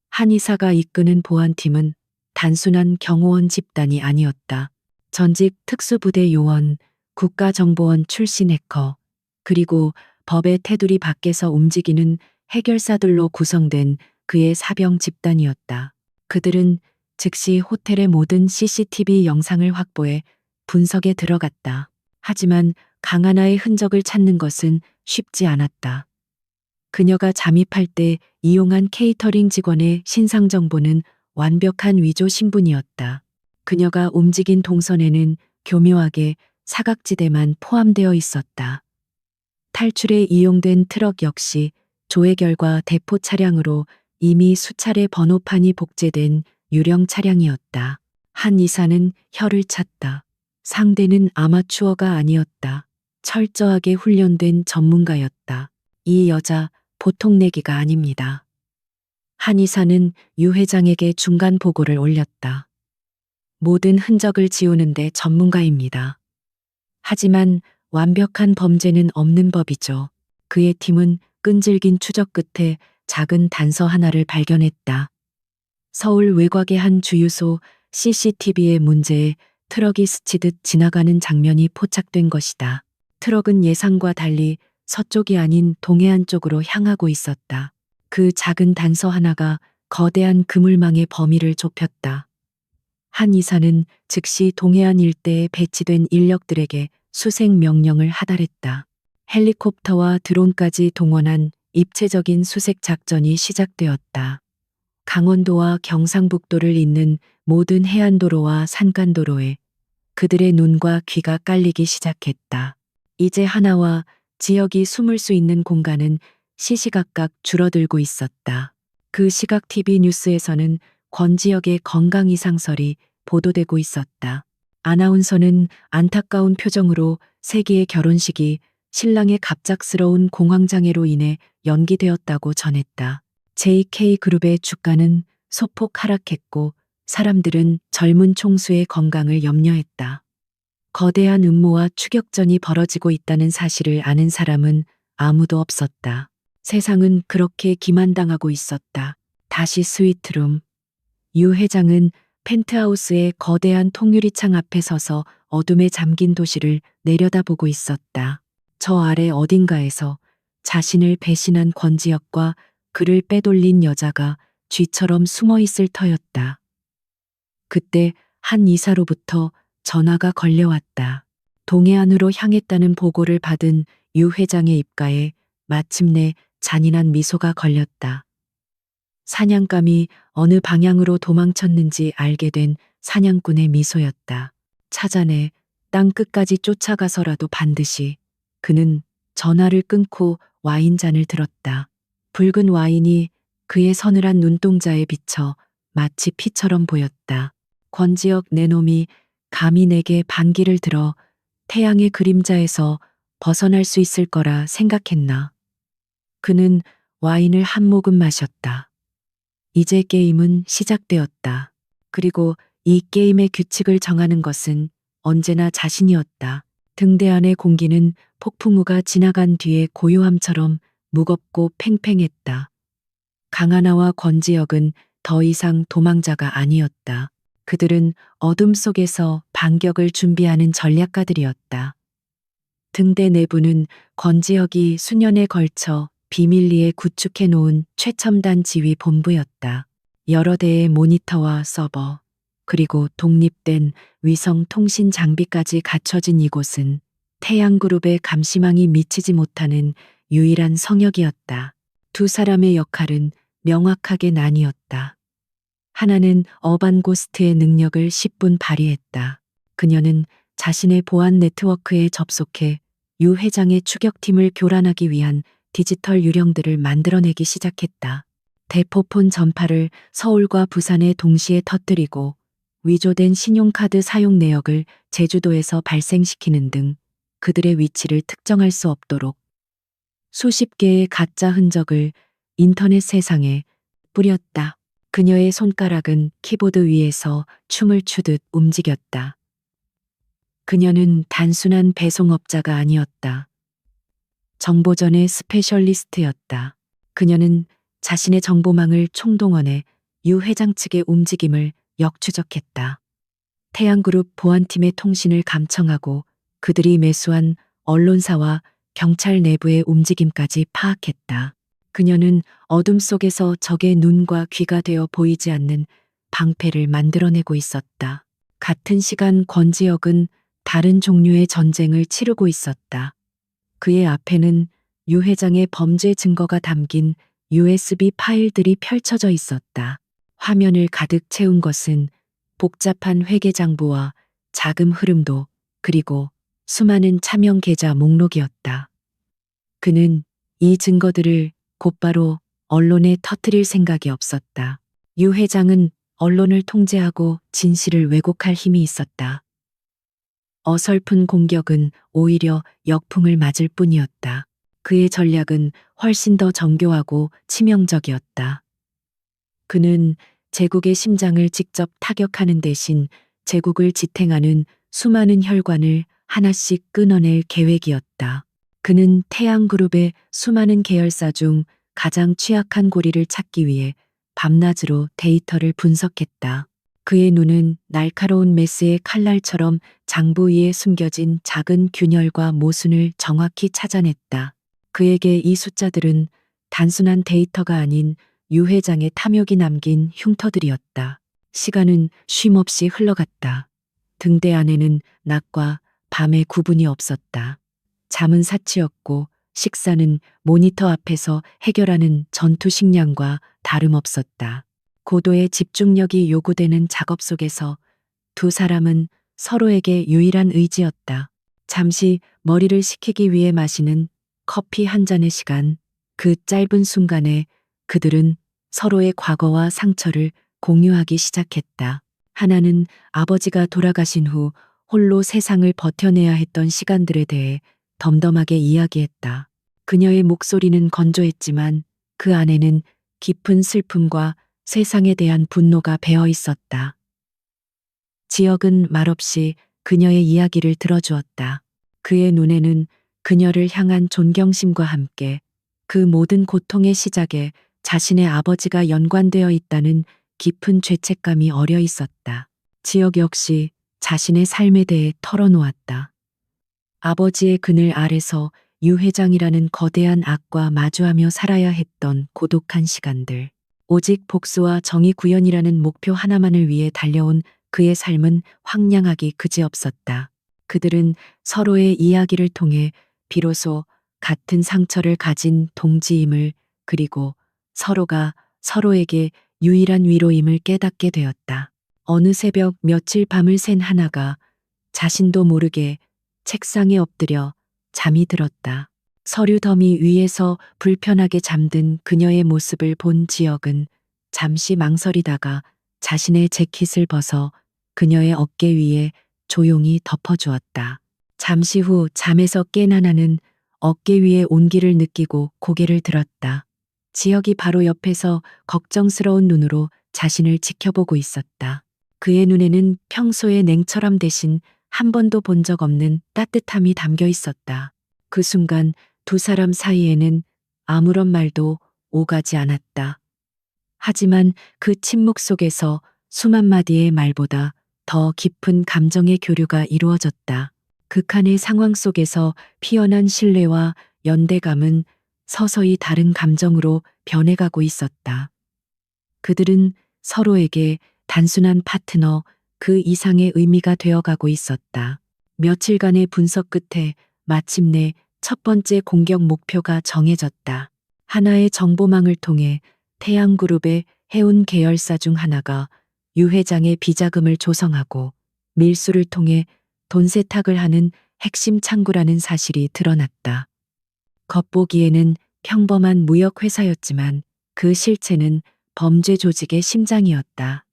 한의사가 이끄는 보안팀은 단순한 경호원 집단이 아니었다. 전직 특수부대 요원, 국가정보원 출신 해커, 그리고 법의 테두리 밖에서 움직이는 해결사들로 구성된 그의 사병 집단이었다. 그들은 즉시 호텔의 모든 CCTV 영상을 확보해 분석에 들어갔다. 하지만 강하나의 흔적을 찾는 것은 쉽지 않았다. 그녀가 잠입할 때 이용한 케이터링 직원의 신상 정보는 완벽한 위조 신분이었다. 그녀가 움직인 동선에는 교묘하게 사각지대만 포함되어 있었다. 탈출에 이용된 트럭 역시 조회결과 대포 차량으로 이미 수차례 번호판이 복제된 유령 차량이었다. 한 이사는 혀를 찼다. 상대는 아마추어가 아니었다. 철저하게 훈련된 전문가였다. 이 여자 보통 내기가 아닙니다. 한 이사는 유 회장에게 중간 보고를 올렸다. 모든 흔적을 지우는데 전문가입니다. 하지만 완벽한 범죄는 없는 법이죠. 그의 팀은 끈질긴 추적 끝에 작은 단서 하나를 발견했다. 서울 외곽의 한 주유소 CCTV의 문제에 트럭이 스치듯 지나가는 장면이 포착된 것이다. 트럭은 예상과 달리 서쪽이 아닌 동해안 쪽으로 향하고 있었다. 그 작은 단서 하나가 거대한 그물망의 범위를 좁혔다. 한 이사는 즉시 동해안 일대에 배치된 인력들에게 수색 명령을 하달했다. 헬리콥터와 드론까지 동원한 입체적인 수색 작전이 시작되었다. 강원도와 경상북도를 잇는 모든 해안도로와 산간도로에 그들의 눈과 귀가 깔리기 시작했다. 이제 하나와 지역이 숨을 수 있는 공간은 시시각각 줄어들고 있었다. 그 시각 TV 뉴스에서는 권지혁의 건강 이상설이 보도되고 있었다. 아나운서는 안타까운 표정으로 세기의 결혼식이 신랑의 갑작스러운 공황장애로 인해 연기되었다고 전했다. JK그룹의 주가는 소폭 하락했고 사람들은 젊은 총수의 건강을 염려했다. 거대한 음모와 추격전이 벌어지고 있다는 사실을 아는 사람은 아무도 없었다. 세상은 그렇게 기만당하고 있었다. 다시 스위트룸. 유 회장은 펜트하우스의 거대한 통유리창 앞에 서서 어둠에 잠긴 도시를 내려다보고 있었다. 저 아래 어딘가에서 자신을 배신한 권지혁과 그를 빼돌린 여자가 쥐처럼 숨어 있을 터였다. 그때 한 이사로부터 전화가 걸려왔다. 동해안으로 향했다는 보고를 받은 유 회장의 입가에 마침내 잔인한 미소가 걸렸다. 사냥감이 어느 방향으로 도망쳤는지 알게 된 사냥꾼의 미소였다. 찾아내 땅 끝까지 쫓아가서라도 반드시. 그는 전화를 끊고 와인잔을 들었다. 붉은 와인이 그의 서늘한 눈동자에 비쳐 마치 피처럼 보였다. 권지혁 내 놈이 감히 내게 반기를 들어 태양의 그림자에서 벗어날 수 있을 거라 생각했나. 그는 와인을 한 모금 마셨다. 이제 게임은 시작되었다. 그리고 이 게임의 규칙을 정하는 것은 언제나 자신이었다. 등대 안의 공기는 폭풍우가 지나간 뒤의 고요함처럼 무겁고 팽팽했다. 강하나와 권지혁은 더 이상 도망자가 아니었다. 그들은 어둠 속에서 반격을 준비하는 전략가들이었다. 등대 내부는 권지혁이 수년에 걸쳐 비밀리에 구축해 놓은 최첨단 지휘 본부였다. 여러 대의 모니터와 서버, 그리고 독립된 위성 통신 장비까지 갖춰진 이곳은 태양그룹의 감시망이 미치지 못하는 유일한 성역이었다. 두 사람의 역할은 명확하게 나뉘었다. 하나는 어반고스트의 능력을 10분 발휘했다. 그녀는 자신의 보안 네트워크에 접속해 유 회장의 추격팀을 교란하기 위한 디지털 유령들을 만들어내기 시작했다. 대포폰 전파를 서울과 부산에 동시에 터뜨리고 위조된 신용카드 사용 내역을 제주도에서 발생시키는 등 그들의 위치를 특정할 수 없도록 수십 개의 가짜 흔적을 인터넷 세상에 뿌렸다. 그녀의 손가락은 키보드 위에서 춤을 추듯 움직였다. 그녀는 단순한 배송업자가 아니었다. 정보전의 스페셜리스트였다. 그녀는 자신의 정보망을 총동원해 유 회장 측의 움직임을 역추적했다. 태양그룹 보안팀의 통신을 감청하고 그들이 매수한 언론사와 경찰 내부의 움직임까지 파악했다. 그녀는 어둠 속에서 적의 눈과 귀가 되어 보이지 않는 방패를 만들어내고 있었다. 같은 시간 권지혁은 다른 종류의 전쟁을 치르고 있었다. 그의 앞에는 유 회장의 범죄 증거가 담긴 USB 파일들이 펼쳐져 있었다. 화면을 가득 채운 것은 복잡한 회계장부와 자금 흐름도 그리고 수많은 차명 계좌 목록이었다. 그는 이 증거들을 곧바로 언론에 터뜨릴 생각이 없었다. 유 회장은 언론을 통제하고 진실을 왜곡할 힘이 있었다. 어설픈 공격은 오히려 역풍을 맞을 뿐이었다. 그의 전략은 훨씬 더 정교하고 치명적이었다. 그는 제국의 심장을 직접 타격하는 대신 제국을 지탱하는 수많은 혈관을 하나씩 끊어낼 계획이었다. 그는 태양그룹의 수많은 계열사 중 가장 취약한 고리를 찾기 위해 밤낮으로 데이터를 분석했다. 그의 눈은 날카로운 메스의 칼날처럼 장부 위에 숨겨진 작은 균열과 모순을 정확히 찾아냈다. 그에게 이 숫자들은 단순한 데이터가 아닌 유 회장의 탐욕이 남긴 흉터들이었다. 시간은 쉼없이 흘러갔다. 등대 안에는 낮과 밤의 구분이 없었다. 잠은 사치였고 식사는 모니터 앞에서 해결하는 전투 식량과 다름없었다. 고도의 집중력이 요구되는 작업 속에서 두 사람은 서로에게 유일한 의지였다. 잠시 머리를 식히기 위해 마시는 커피 한 잔의 시간, 그 짧은 순간에 그들은 서로의 과거와 상처를 공유하기 시작했다. 하나는 아버지가 돌아가신 후 홀로 세상을 버텨내야 했던 시간들에 대해 덤덤하게 이야기했다. 그녀의 목소리는 건조했지만 그 안에는 깊은 슬픔과 세상에 대한 분노가 배어 있었다. 지혁은 말없이 그녀의 이야기를 들어주었다. 그의 눈에는 그녀를 향한 존경심과 함께 그 모든 고통의 시작에 자신의 아버지가 연관되어 있다는 깊은 죄책감이 어려 있었다. 지혁 역시 자신의 삶에 대해 털어놓았다. 아버지의 그늘 아래서 유 회장이라는 거대한 악과 마주하며 살아야 했던 고독한 시간들. 오직 복수와 정의 구현이라는 목표 하나만을 위해 달려온 그의 삶은 황량하기 그지없었다. 그들은 서로의 이야기를 통해 비로소 같은 상처를 가진 동지임을 그리고 서로가 서로에게 유일한 위로임을 깨닫게 되었다. 어느 새벽 며칠 밤을 샌 하나가 자신도 모르게 책상에 엎드려 잠이 들었다. 서류 더미 위에서 불편하게 잠든 그녀의 모습을 본 지혁은 잠시 망설이다가 자신의 재킷을 벗어 그녀의 어깨 위에 조용히 덮어주었다. 잠시 후 잠에서 깬 하나는 어깨 위에 온기를 느끼고 고개를 들었다. 지혁이 바로 옆에서 걱정스러운 눈으로 자신을 지켜보고 있었다. 그의 눈에는 평소의 냉철함 대신 한 번도 본 적 없는 따뜻함이 담겨 있었다. 그 순간 두 사람 사이에는 아무런 말도 오가지 않았다. 하지만 그 침묵 속에서 수만 마디의 말보다 더 깊은 감정의 교류가 이루어졌다. 극한의 상황 속에서 피어난 신뢰와 연대감은 서서히 다른 감정으로 변해가고 있었다. 그들은 서로에게 단순한 파트너, 그 이상의 의미가 되어가고 있었다. 며칠간의 분석 끝에 마침내 첫 번째 공격 목표가 정해졌다. 하나의 정보망을 통해 태양그룹의 해운 계열사 중 하나가 유 회장의 비자금을 조성하고 밀수를 통해 돈 세탁을 하는 핵심 창구라는 사실이 드러났다. 겉보기에는 평범한 무역 회사였지만 그 실체는 범죄 조직의 심장이었다.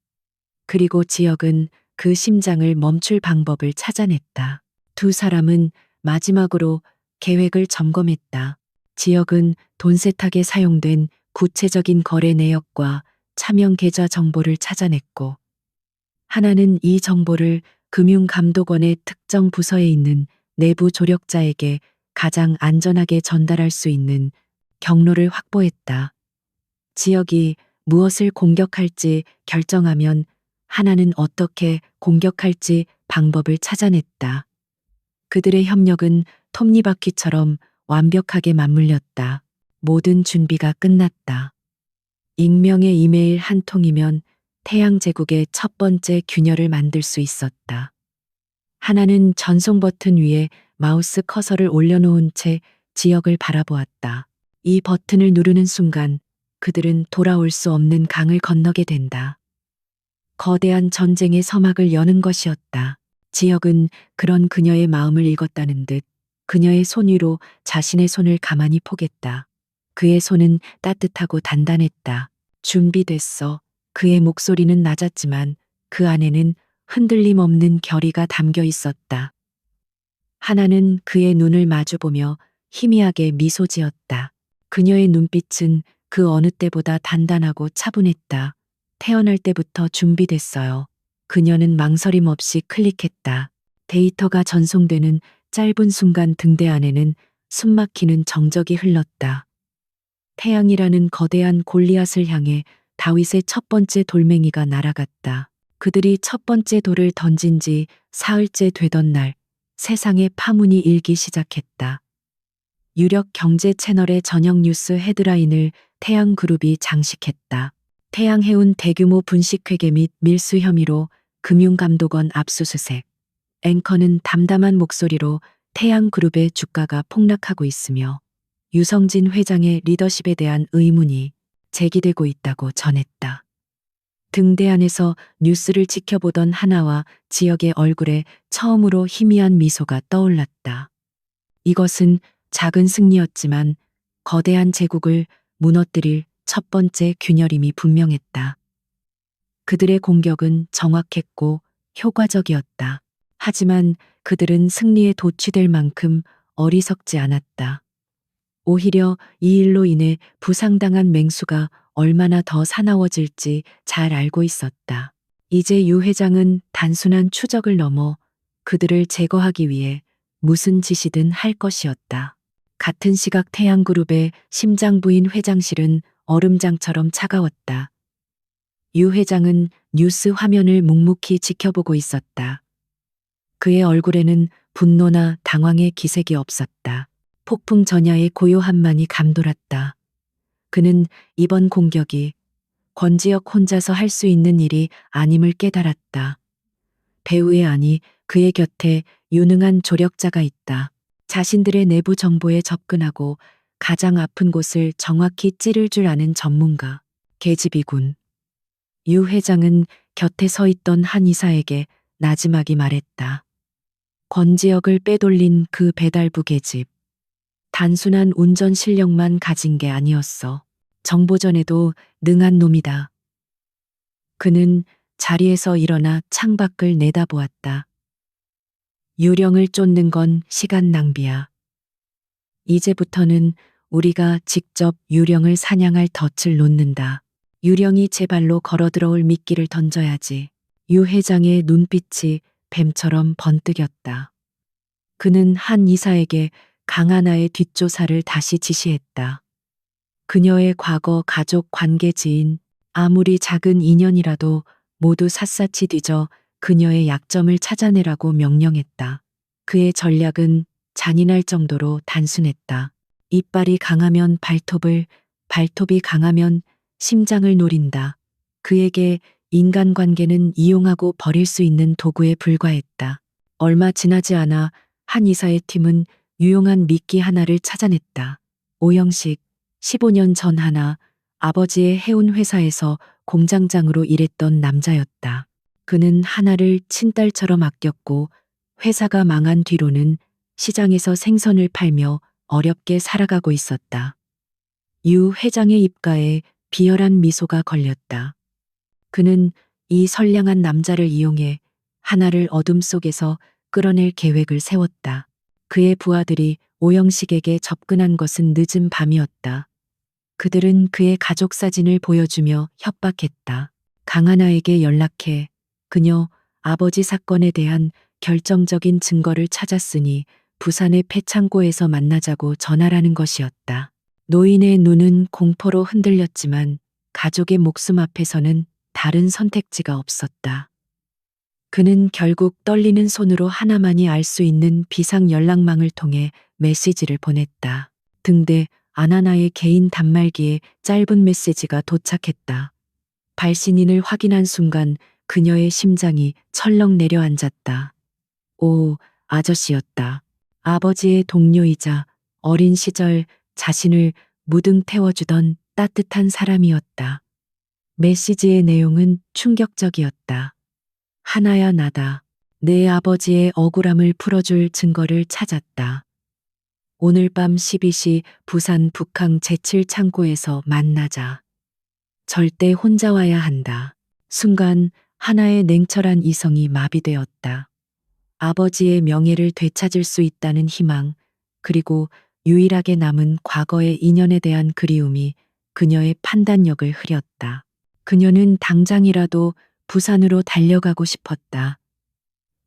그리고 지역은 그 심장을 멈출 방법을 찾아냈다. 두 사람은 마지막으로 계획을 점검했다. 지역은 돈 세탁에 사용된 구체적인 거래 내역과 차명 계좌 정보를 찾아냈고, 하나는 이 정보를 금융감독원의 특정 부서에 있는 내부 조력자에게 가장 안전하게 전달할 수 있는 경로를 확보했다. 지역이 무엇을 공격할지 결정하면 하나는 어떻게 공격할지 방법을 찾아냈다. 그들의 협력은 톱니바퀴처럼 완벽하게 맞물렸다. 모든 준비가 끝났다. 익명의 이메일 한 통이면 태양제국의 첫 번째 균열을 만들 수 있었다. 하나는 전송 버튼 위에 마우스 커서를 올려놓은 채 지역을 바라보았다. 이 버튼을 누르는 순간 그들은 돌아올 수 없는 강을 건너게 된다. 거대한 전쟁의 서막을 여는 것이었다. 지역은 그런 그녀의 마음을 읽었다는 듯 그녀의 손 위로 자신의 손을 가만히 포겠다. 그의 손은 따뜻하고 단단했다. 준비됐어. 그의 목소리는 낮았지만 그 안에는 흔들림 없는 결의가 담겨 있었다. 하나는 그의 눈을 마주보며 희미하게 미소 지었다. 그녀의 눈빛은 그 어느 때보다 단단하고 차분했다. 태어날 때부터 준비됐어요. 그녀는 망설임 없이 클릭했다. 데이터가 전송되는 짧은 순간 등대 안에는 숨막히는 정적이 흘렀다. 태양이라는 거대한 골리앗을 향해 다윗의 첫 번째 돌멩이가 날아갔다. 그들이 첫 번째 돌을 던진 지 사흘째 되던 날, 세상의 파문이 일기 시작했다. 유력 경제 채널의 저녁 뉴스 헤드라인을 태양그룹이 장식했다. 태양해운 대규모 분식회계 및 밀수 혐의로 금융감독원 압수수색. 앵커는 담담한 목소리로 태양그룹의 주가가 폭락하고 있으며 유성진 회장의 리더십에 대한 의문이 제기되고 있다고 전했다. 등대 안에서 뉴스를 지켜보던 하나와 지역의 얼굴에 처음으로 희미한 미소가 떠올랐다. 이것은 작은 승리였지만 거대한 제국을 무너뜨릴 첫 번째 균열임이 분명했다. 그들의 공격은 정확했고 효과적이었다. 하지만 그들은 승리에 도취될 만큼 어리석지 않았다. 오히려 이 일로 인해 부상당한 맹수가 얼마나 더 사나워질지 잘 알고 있었다. 이제 유 회장은 단순한 추적을 넘어 그들을 제거하기 위해 무슨 짓이든 할 것이었다. 같은 시각 태양그룹의 심장부인 회장실은 얼음장처럼 차가웠다. 유 회장은 뉴스 화면을 묵묵히 지켜보고 있었다. 그의 얼굴에는 분노나 당황의 기색이 없었다. 폭풍 전야의 고요함만이 감돌았다. 그는 이번 공격이 권지혁 혼자서 할 수 있는 일이 아님을 깨달았다. 배후에 아니 그의 곁에 유능한 조력자가 있다. 자신들의 내부 정보에 접근하고 가장 아픈 곳을 정확히 찌를 줄 아는 전문가. 계집이군. 유 회장은 곁에 서 있던 한 이사에게 나지막이 말했다. 권지혁을 빼돌린 그 배달부 계집. 단순한 운전 실력만 가진 게 아니었어. 정보전에도 능한 놈이다. 그는 자리에서 일어나 창밖을 내다보았다. 유령을 쫓는 건 시간 낭비야. 이제부터는 우리가 직접 유령을 사냥할 덫을 놓는다. 유령이 제 발로 걸어들어올 미끼를 던져야지. 유 회장의 눈빛이 뱀처럼 번뜩였다. 그는 한 이사에게 강하나의 뒷조사를 다시 지시했다. 그녀의 과거 가족 관계 지인, 아무리 작은 인연이라도 모두 샅샅이 뒤져 그녀의 약점을 찾아내라고 명령했다. 그의 전략은 잔인할 정도로 단순했다. 이빨이 강하면 발톱이 강하면 심장을 노린다. 그에게 인간관계는 이용하고 버릴 수 있는 도구에 불과했다. 얼마 지나지 않아 한 이사의 팀은 유용한 미끼 하나를 찾아냈다. 오영식, 15년 전 하나, 아버지의 해운 회사에서 공장장으로 일했던 남자였다. 그는 하나를 친딸처럼 아꼈고 회사가 망한 뒤로는 시장에서 생선을 팔며 어렵게 살아가고 있었다. 유 회장의 입가에 비열한 미소가 걸렸다. 그는 이 선량한 남자를 이용해 하나를 어둠 속에서 끌어낼 계획을 세웠다. 그의 부하들이 오영식에게 접근한 것은 늦은 밤이었다. 그들은 그의 가족 사진을 보여주며 협박했다. 강하나에게 연락해 그녀 아버지 사건에 대한 결정적인 증거를 찾았으니 부산의 폐창고에서 만나자고 전하라는 것이었다. 노인의 눈은 공포로 흔들렸지만 가족의 목숨 앞에서는 다른 선택지가 없었다. 그는 결국 떨리는 손으로 하나만이 알 수 있는 비상 연락망을 통해 메시지를 보냈다. 등대 아나나의 개인 단말기에 짧은 메시지가 도착했다. 발신인을 확인한 순간 그녀의 심장이 철렁 내려앉았다. 오, 아저씨였다. 아버지의 동료이자 어린 시절 자신을 무등 태워주던 따뜻한 사람이었다. 메시지의 내용은 충격적이었다. 하나야 나다. 내 아버지의 억울함을 풀어줄 증거를 찾았다. 오늘 밤 12시 부산 북항 제7창고에서 만나자. 절대 혼자 와야 한다. 순간 하나의 냉철한 이성이 마비되었다. 아버지의 명예를 되찾을 수 있다는 희망, 그리고 유일하게 남은 과거의 인연에 대한 그리움이 그녀의 판단력을 흐렸다. 그녀는 당장이라도 부산으로 달려가고 싶었다.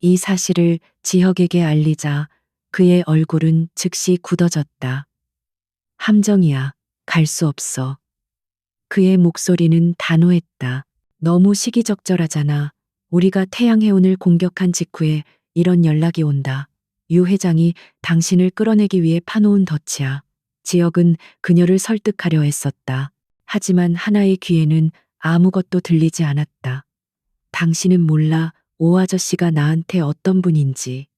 이 사실을 지혁에게 알리자 그의 얼굴은 즉시 굳어졌다. 함정이야, 갈 수 없어. 그의 목소리는 단호했다. 너무 시기적절하잖아. 우리가 태양해운을 공격한 직후에 이런 연락이 온다. 유 회장이 당신을 끌어내기 위해 파놓은 덫이야. 지혁은 그녀를 설득하려 했었다. 하지만 하나의 귀에는 아무것도 들리지 않았다. 당신은 몰라 오 아저씨가 나한테 어떤 분인지.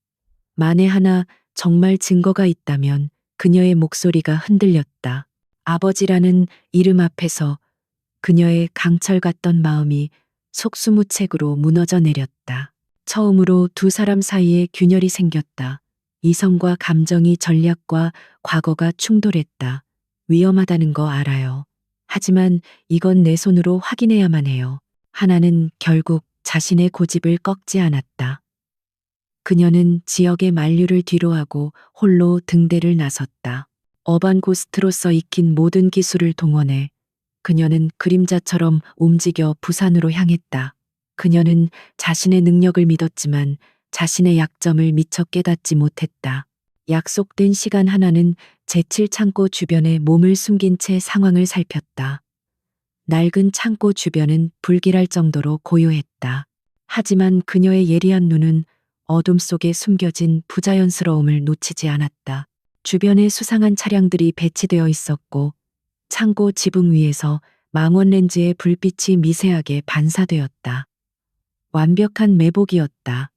만에 하나 정말 증거가 있다면 그녀의 목소리가 흔들렸다. 아버지라는 이름 앞에서 그녀의 강철 같던 마음이 속수무책으로 무너져 내렸다. 처음으로 두 사람 사이에 균열이 생겼다. 이성과 감정이 전략과 과거가 충돌했다. 위험하다는 거 알아요. 하지만 이건 내 손으로 확인해야만 해요. 하나는 결국 자신의 고집을 꺾지 않았다. 그녀는 지역의 만류를 뒤로하고 홀로 등대를 나섰다. 어반고스트로서 익힌 모든 기술을 동원해 그녀는 그림자처럼 움직여 부산으로 향했다. 그녀는 자신의 능력을 믿었지만 자신의 약점을 미처 깨닫지 못했다. 약속된 시간 하나는 제7창고 주변에 몸을 숨긴 채 상황을 살폈다. 낡은 창고 주변은 불길할 정도로 고요했다. 하지만 그녀의 예리한 눈은 어둠 속에 숨겨진 부자연스러움을 놓치지 않았다. 주변에 수상한 차량들이 배치되어 있었고 창고 지붕 위에서 망원 렌즈의 불빛이 미세하게 반사되었다. 완벽한 매복이었다.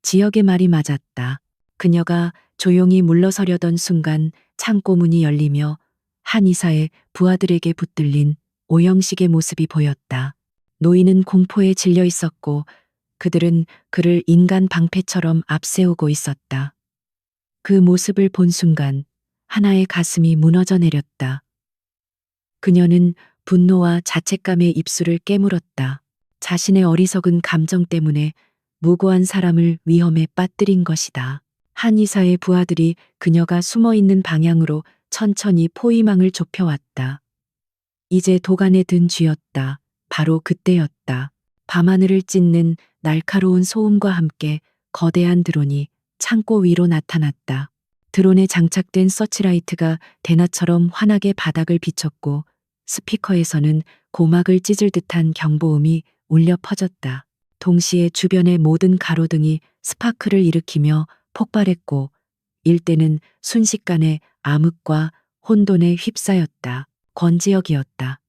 지역의 말이 맞았다. 그녀가 조용히 물러서려던 순간 창고 문이 열리며 한 이사의 부하들에게 붙들린 오영식의 모습이 보였다. 노인은 공포에 질려 있었고 그들은 그를 인간 방패처럼 앞세우고 있었다. 그 모습을 본 순간 하나의 가슴이 무너져 내렸다. 그녀는 분노와 자책감에 입술을 깨물었다. 자신의 어리석은 감정 때문에 무고한 사람을 위험에 빠뜨린 것이다. 한 이사의 부하들이 그녀가 숨어 있는 방향으로 천천히 포위망을 좁혀왔다. 이제 도간에 든 쥐였다. 바로 그때였다. 밤하늘을 찢는 날카로운 소음과 함께 거대한 드론이 창고 위로 나타났다. 드론에 장착된 서치라이트가 대낮처럼 환하게 바닥을 비췄고 스피커에서는 고막을 찢을 듯한 경보음이 울려 퍼졌다. 동시에 주변의 모든 가로등이 스파크를 일으키며 폭발했고 일대는 순식간에 암흑과 혼돈에 휩싸였다. 권지혁이었다.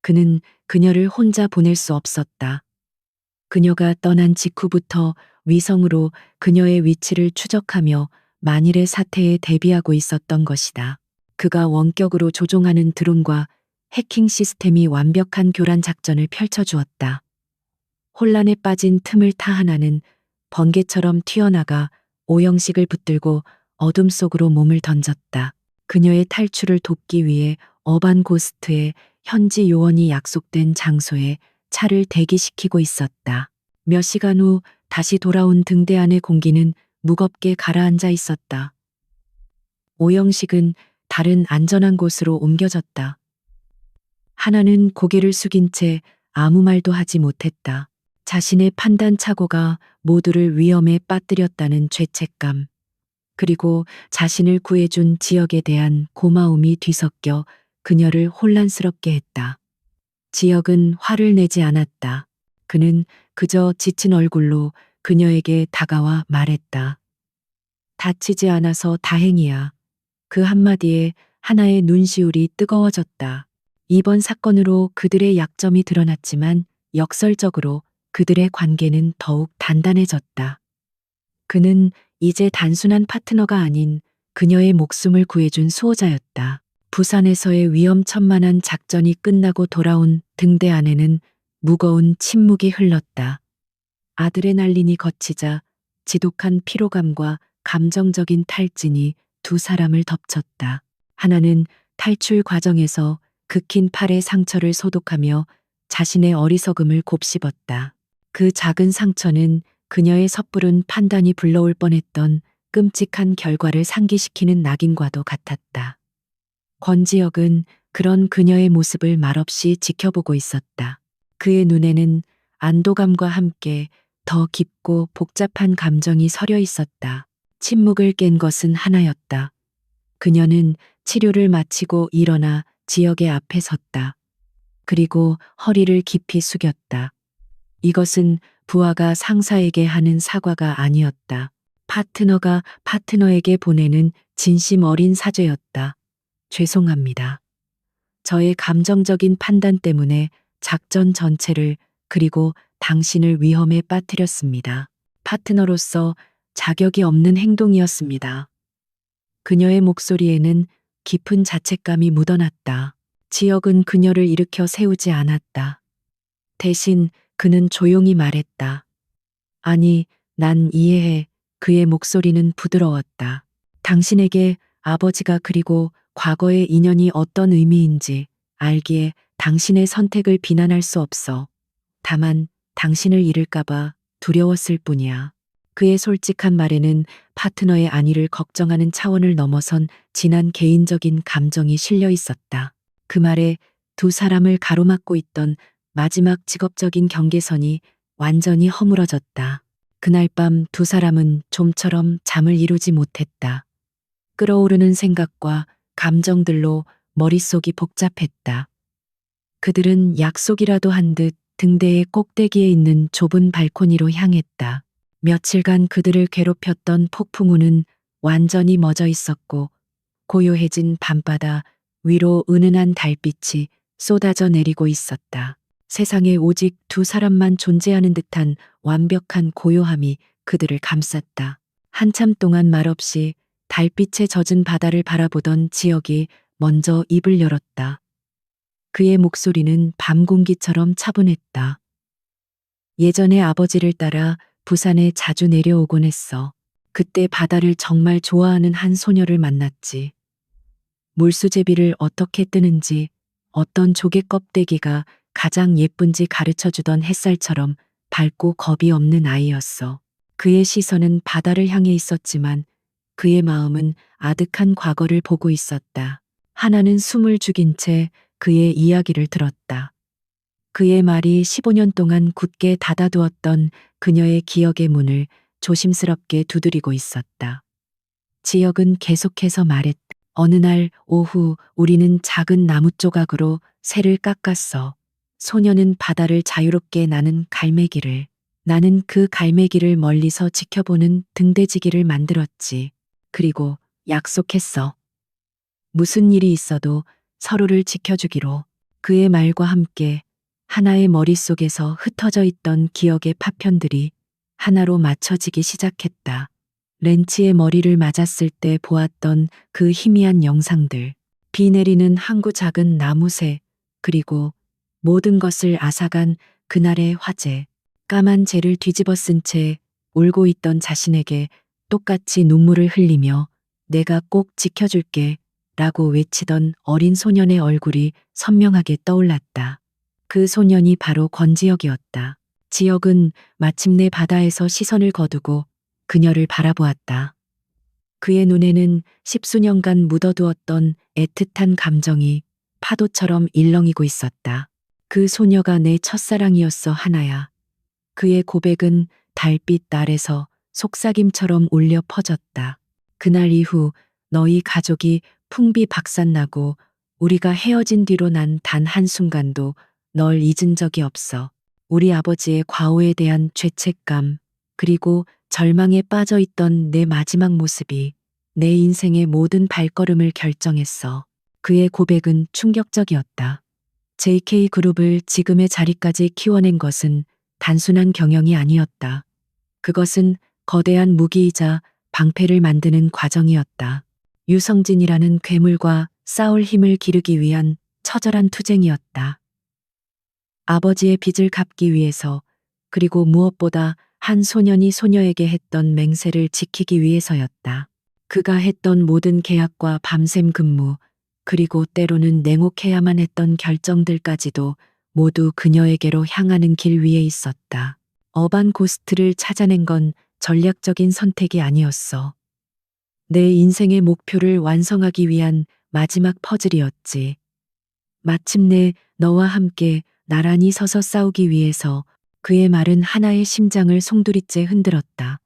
그는 그녀를 혼자 보낼 수 없었다. 그녀가 떠난 직후부터 위성으로 그녀의 위치를 추적하며 만일의 사태에 대비하고 있었던 것이다. 그가 원격으로 조종하는 드론과 해킹 시스템이 완벽한 교란 작전을 펼쳐주었다. 혼란에 빠진 틈을 타 하나는 번개처럼 튀어나가 오영식을 붙들고 어둠 속으로 몸을 던졌다. 그녀의 탈출을 돕기 위해 어반 고스트의 현지 요원이 약속된 장소에 차를 대기시키고 있었다. 몇 시간 후 다시 돌아온 등대 안의 공기는 무겁게 가라앉아 있었다. 오영식은 다른 안전한 곳으로 옮겨졌다. 하나는 고개를 숙인 채 아무 말도 하지 못했다. 자신의 판단 착오가 모두를 위험에 빠뜨렸다는 죄책감, 그리고 자신을 구해준 지역에 대한 고마움이 뒤섞여 그녀를 혼란스럽게 했다. 지역은 화를 내지 않았다. 그는 그저 지친 얼굴로 그녀에게 다가와 말했다. 다치지 않아서 다행이야. 그 한마디에 하나의 눈시울이 뜨거워졌다. 이번 사건으로 그들의 약점이 드러났지만 역설적으로 그들의 관계는 더욱 단단해졌다. 그는 이제 단순한 파트너가 아닌 그녀의 목숨을 구해준 수호자였다. 부산에서의 위험천만한 작전이 끝나고 돌아온 등대 안에는 무거운 침묵이 흘렀다. 아드레날린이 거치자 지독한 피로감과 감정적인 탈진이 두 사람을 덮쳤다. 하나는 탈출 과정에서 극힌 팔의 상처를 소독하며 자신의 어리석음을 곱씹었다. 그 작은 상처는 그녀의 섣부른 판단이 불러올 뻔했던 끔찍한 결과를 상기시키는 낙인과도 같았다. 권지혁은 그런 그녀의 모습을 말없이 지켜보고 있었다. 그의 눈에는 안도감과 함께 더 깊고 복잡한 감정이 서려 있었다. 침묵을 깬 것은 하나였다. 그녀는 치료를 마치고 일어나 지역의 앞에 섰다. 그리고 허리를 깊이 숙였다. 이것은 부하가 상사에게 하는 사과가 아니었다. 파트너가 파트너에게 보내는 진심 어린 사죄였다. 죄송합니다. 저의 감정적인 판단 때문에 작전 전체를 그리고 당신을 위험에 빠뜨렸습니다. 파트너로서 자격이 없는 행동이었습니다. 그녀의 목소리에는 깊은 자책감이 묻어났다. 지역은 그녀를 일으켜 세우지 않았다. 대신 그는 조용히 말했다. 아니, 난 이해해. 그의 목소리는 부드러웠다. 당신에게 아버지가 그리고 과거의 인연이 어떤 의미인지 알기에 당신의 선택을 비난할 수 없어. 다만 당신을 잃을까봐 두려웠을 뿐이야. 그의 솔직한 말에는 파트너의 안위를 걱정하는 차원을 넘어선 진한 개인적인 감정이 실려 있었다. 그 말에 두 사람을 가로막고 있던 마지막 직업적인 경계선이 완전히 허물어졌다. 그날 밤 두 사람은 좀처럼 잠을 이루지 못했다. 끓어오르는 생각과 감정들로 머릿속이 복잡했다. 그들은 약속이라도 한 듯 등대의 꼭대기에 있는 좁은 발코니로 향했다. 며칠간 그들을 괴롭혔던 폭풍우는 완전히 멎어 있었고 고요해진 밤바다 위로 은은한 달빛이 쏟아져 내리고 있었다. 세상에 오직 두 사람만 존재하는 듯한 완벽한 고요함이 그들을 감쌌다. 한참 동안 말없이 달빛에 젖은 바다를 바라보던 지역이 먼저 입을 열었다. 그의 목소리는 밤 공기처럼 차분했다. 예전에 아버지를 따라 부산에 자주 내려오곤 했어. 그때 바다를 정말 좋아하는 한 소녀를 만났지. 물수제비를 어떻게 뜨는지, 어떤 조개 껍데기가 가장 예쁜지 가르쳐 주던 햇살처럼 밝고 겁이 없는 아이였어. 그의 시선은 바다를 향해 있었지만 그의 마음은 아득한 과거를 보고 있었다. 하나는 숨을 죽인 채 그의 이야기를 들었다. 그의 말이 15년 동안 굳게 닫아두었던 그녀의 기억의 문을 조심스럽게 두드리고 있었다. 지역은 계속해서 말했다. 어느 날 오후 우리는 작은 나무 조각으로 새를 깎았어. 소녀는 바다를 자유롭게 나는 갈매기를, 나는 그 갈매기를 멀리서 지켜보는 등대지기를 만들었지. 그리고 약속했어. 무슨 일이 있어도 서로를 지켜주기로. 그의 말과 함께 하나의 머릿속에서 흩어져 있던 기억의 파편들이 하나로 맞춰지기 시작했다. 렌치의 머리를 맞았을 때 보았던 그 희미한 영상들, 비 내리는 항구 작은 나무새, 그리고 모든 것을 앗아간 그날의 화재, 까만 재를 뒤집어 쓴 채 울고 있던 자신에게 똑같이 눈물을 흘리며 내가 꼭 지켜줄게 라고 외치던 어린 소년의 얼굴이 선명하게 떠올랐다. 그 소년이 바로 권지혁이었다. 지혁은 마침내 바다에서 시선을 거두고 그녀를 바라보았다. 그의 눈에는 십수년간 묻어두었던 애틋한 감정이 파도처럼 일렁이고 있었다. 그 소녀가 내 첫사랑이었어, 하나야. 그의 고백은 달빛 아래서 속삭임처럼 울려 퍼졌다. 그날 이후 너희 가족이 풍비박산나고 우리가 헤어진 뒤로 난 단 한순간도 널 잊은 적이 없어. 우리 아버지의 과오에 대한 죄책감, 그리고 절망에 빠져 있던 내 마지막 모습이 내 인생의 모든 발걸음을 결정했어. 그의 고백은 충격적이었다. JK그룹을 지금의 자리까지 키워낸 것은 단순한 경영이 아니었다. 그것은 거대한 무기이자 방패를 만드는 과정이었다. 유성진이라는 괴물과 싸울 힘을 기르기 위한 처절한 투쟁이었다. 아버지의 빚을 갚기 위해서, 그리고 무엇보다 한 소년이 소녀에게 했던 맹세를 지키기 위해서였다. 그가 했던 모든 계약과 밤샘 근무, 그리고 때로는 냉혹해야만 했던 결정들까지도 모두 그녀에게로 향하는 길 위에 있었다. 어반 고스트를 찾아낸 건 전략적인 선택이 아니었어. 내 인생의 목표를 완성하기 위한 마지막 퍼즐이었지. 마침내 너와 함께 나란히 서서 싸우기 위해서. 그의 말은 하나의 심장을 송두리째 흔들었다.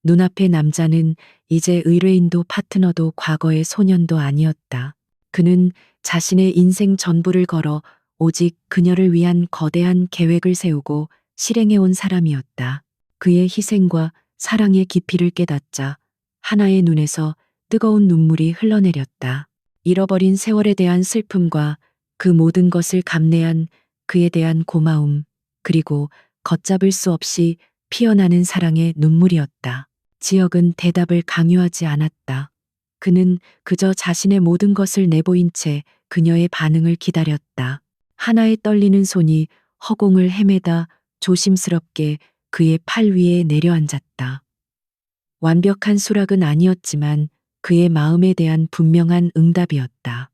눈앞의 남자는 이제 의뢰인도 파트너도 과거의 소년도 아니었다. 그는 자신의 인생 전부를 걸어 오직 그녀를 위한 거대한 계획을 세우고 실행해온 사람이었다. 그의 희생과 사랑의 깊이를 깨닫자 하나의 눈에서 뜨거운 눈물이 흘러내렸다. 잃어버린 세월에 대한 슬픔과 그 모든 것을 감내한 그에 대한 고마움, 그리고 걷잡을 수 없이 피어나는 사랑의 눈물이었다. 지혁은 대답을 강요하지 않았다. 그는 그저 자신의 모든 것을 내보인 채 그녀의 반응을 기다렸다. 하나의 떨리는 손이 허공을 헤매다 조심스럽게 그의 팔 위에 내려앉았다. 완벽한 수락은 아니었지만 그의 마음에 대한 분명한 응답이었다.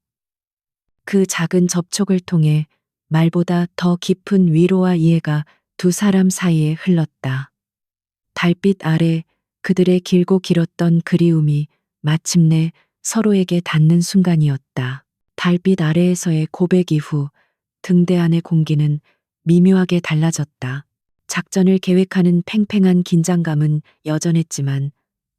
그 작은 접촉을 통해 말보다 더 깊은 위로와 이해가 두 사람 사이에 흘렀다. 달빛 아래 그들의 길고 길었던 그리움이 마침내 서로에게 닿는 순간이었다. 달빛 아래에서의 고백 이후 등대 안의 공기는 미묘하게 달라졌다. 작전을 계획하는 팽팽한 긴장감은 여전했지만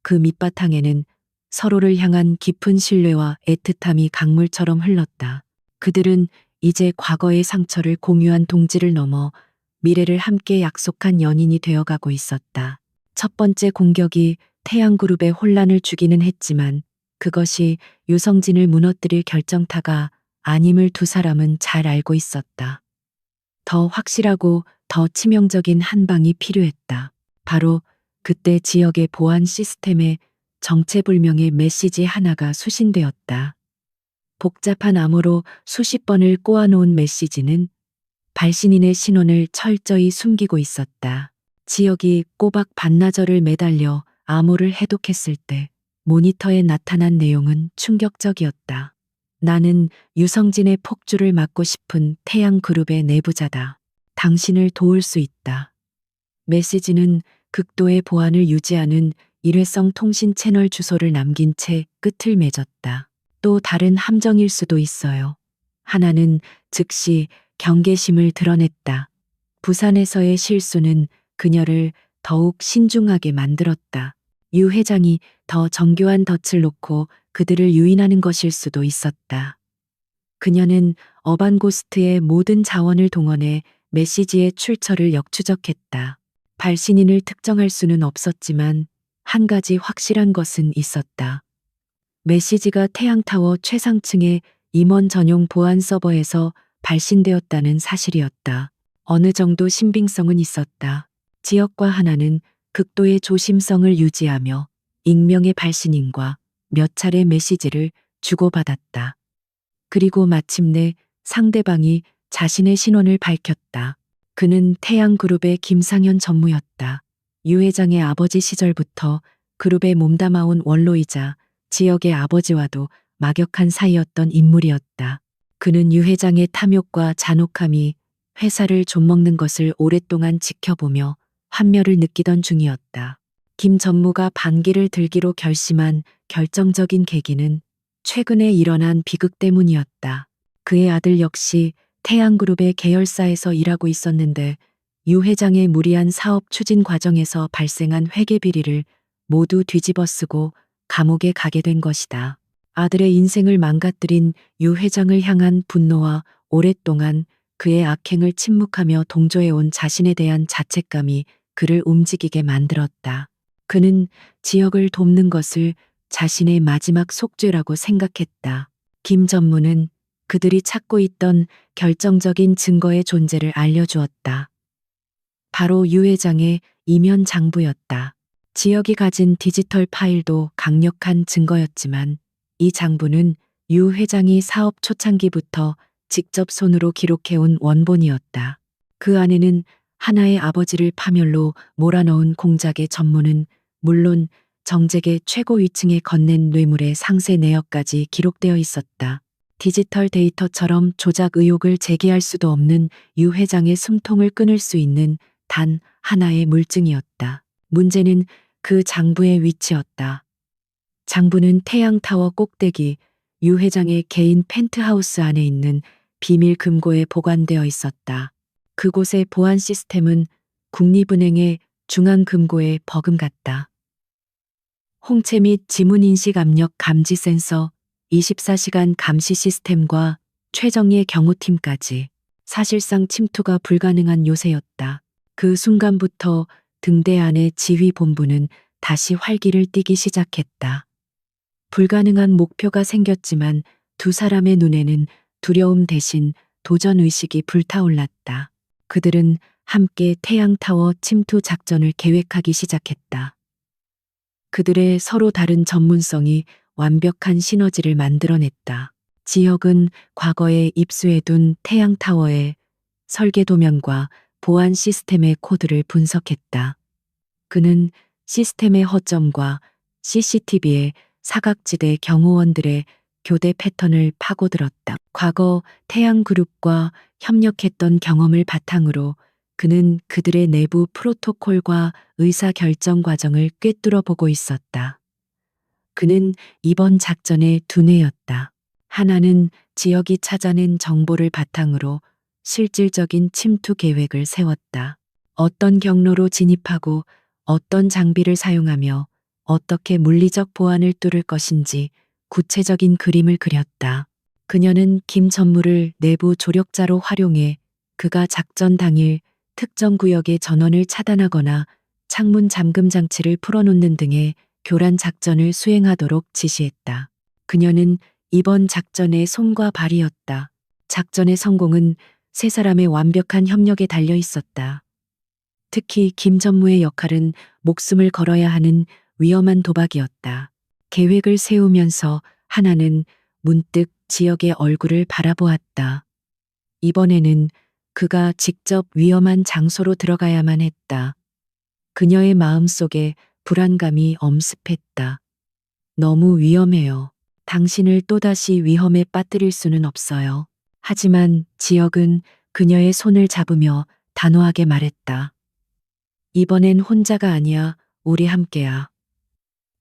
그 밑바탕에는 서로를 향한 깊은 신뢰와 애틋함이 강물처럼 흘렀다. 그들은 이제 과거의 상처를 공유한 동지를 넘어 미래를 함께 약속한 연인이 되어가고 있었다. 첫 번째 공격이 태양그룹의 혼란을 주기는 했지만 그것이 유성진을 무너뜨릴 결정타가 아님을 두 사람은 잘 알고 있었다. 더 확실하고 더 치명적인 한 방이 필요했다. 바로 그때 지역의 보안 시스템에 정체불명의 메시지 하나가 수신되었다. 복잡한 암호로 수십 번을 꼬아놓은 메시지는 발신인의 신원을 철저히 숨기고 있었다. 지역이 꼬박 반나절을 매달려 암호를 해독했을 때 모니터에 나타난 내용은 충격적이었다. 나는 유성진의 폭주를 막고 싶은 태양그룹의 내부자다. 당신을 도울 수 있다. 메시지는 극도의 보안을 유지하는 일회성 통신 채널 주소를 남긴 채 끝을 맺었다. 또 다른 함정일 수도 있어요. 하나는 즉시 경계심을 드러냈다. 부산에서의 실수는 그녀를 더욱 신중하게 만들었다. 유 회장이 더 정교한 덫을 놓고 그들을 유인하는 것일 수도 있었다. 그녀는 어반고스트의 모든 자원을 동원해 메시지의 출처를 역추적했다. 발신인을 특정할 수는 없었지만 한 가지 확실한 것은 있었다. 메시지가 태양타워 최상층의 임원 전용 보안 서버에서 발신되었다는 사실이었다. 어느 정도 신빙성은 있었다. 지역과 하나는 극도의 조심성을 유지하며 익명의 발신인과 몇 차례 메시지를 주고받았다. 그리고 마침내 상대방이 자신의 신원을 밝혔다. 그는 태양그룹의 김상현 전무였다. 유 회장의 아버지 시절부터 그룹에 몸담아온 원로이자 지역의 아버지와도 막역한 사이였던 인물이었다. 그는 유 회장의 탐욕과 잔혹함이 회사를 좀먹는 것을 오랫동안 지켜보며 환멸을 느끼던 중이었다. 김 전무가 반기를 들기로 결심한 결정적인 계기는 최근에 일어난 비극 때문이었다. 그의 아들 역시 태양그룹의 계열사에서 일하고 있었는데 유 회장의 무리한 사업 추진 과정에서 발생한 회계 비리를 모두 뒤집어쓰고 감옥에 가게 된 것이다. 아들의 인생을 망가뜨린 유 회장을 향한 분노와 오랫동안 그의 악행을 침묵하며 동조해온 자신에 대한 자책감이 그를 움직이게 만들었다. 그는 지역을 돕는 것을 자신의 마지막 속죄라고 생각했다. 김 전무는 그들이 찾고 있던 결정적인 증거의 존재를 알려주었다. 바로 유 회장의 이면 장부였다. 지역이 가진 디지털 파일도 강력한 증거였지만 이 장부는 유 회장이 사업 초창기부터 직접 손으로 기록해온 원본이었다. 그 안에는 하나의 아버지를 파멸로 몰아넣은 공작의 전모는 물론 정재계 최고 위층에 건넨 뇌물의 상세 내역까지 기록되어 있었다. 디지털 데이터처럼 조작 의혹을 제기할 수도 없는 유 회장의 숨통을 끊을 수 있는 단 하나의 물증이었다. 문제는 그 장부의 위치였다. 장부는 태양타워 꼭대기 유 회장의 개인 펜트하우스 안에 있는 비밀 금고에 보관되어 있었다. 그곳의 보안 시스템은 국립은행의 중앙금고에 버금갔다. 홍채 및 지문인식 압력 감지 센서, 24시간 감시 시스템과 최정예 경호팀까지 사실상 침투가 불가능한 요새였다. 그 순간부터 등대 안의 지휘본부는 다시 활기를 띠기 시작했다. 불가능한 목표가 생겼지만 두 사람의 눈에는 두려움 대신 도전 의식이 불타올랐다. 그들은 함께 태양타워 침투 작전을 계획하기 시작했다. 그들의 서로 다른 전문성이 완벽한 시너지를 만들어냈다. 지역은 과거에 입수해둔 태양타워의 설계 도면과 보안 시스템의 코드를 분석했다. 그는 시스템의 허점과 CCTV의 사각지대 경호원들의 교대 패턴을 파고들었다. 과거 태양그룹과 협력했던 경험을 바탕으로 그는 그들의 내부 프로토콜과 의사결정 과정을 꿰뚫어 보고 있었다. 그는 이번 작전의 두뇌였다. 하나는 지역이 찾아낸 정보를 바탕으로 실질적인 침투 계획을 세웠다. 어떤 경로로 진입하고 어떤 장비를 사용하며 어떻게 물리적 보안을 뚫을 것인지 구체적인 그림을 그렸다. 그녀는 김 전무를 내부 조력자로 활용해 그가 작전 당일 특정 구역의 전원을 차단하거나 창문 잠금 장치를 풀어놓는 등의 교란 작전을 수행하도록 지시했다. 그녀는 이번 작전의 손과 발이었다. 작전의 성공은 세 사람의 완벽한 협력에 달려 있었다. 특히 김 전무의 역할은 목숨을 걸어야 하는 위험한 도박이었다. 계획을 세우면서 하나는 문득 지역의 얼굴을 바라보았다. 이번에는 그가 직접 위험한 장소로 들어가야만 했다. 그녀의 마음속에 불안감이 엄습했다. 너무 위험해요. 당신을 또다시 위험에 빠뜨릴 수는 없어요. 하지만 지역은 그녀의 손을 잡으며 단호하게 말했다. 이번엔 혼자가 아니야. 우리 함께야.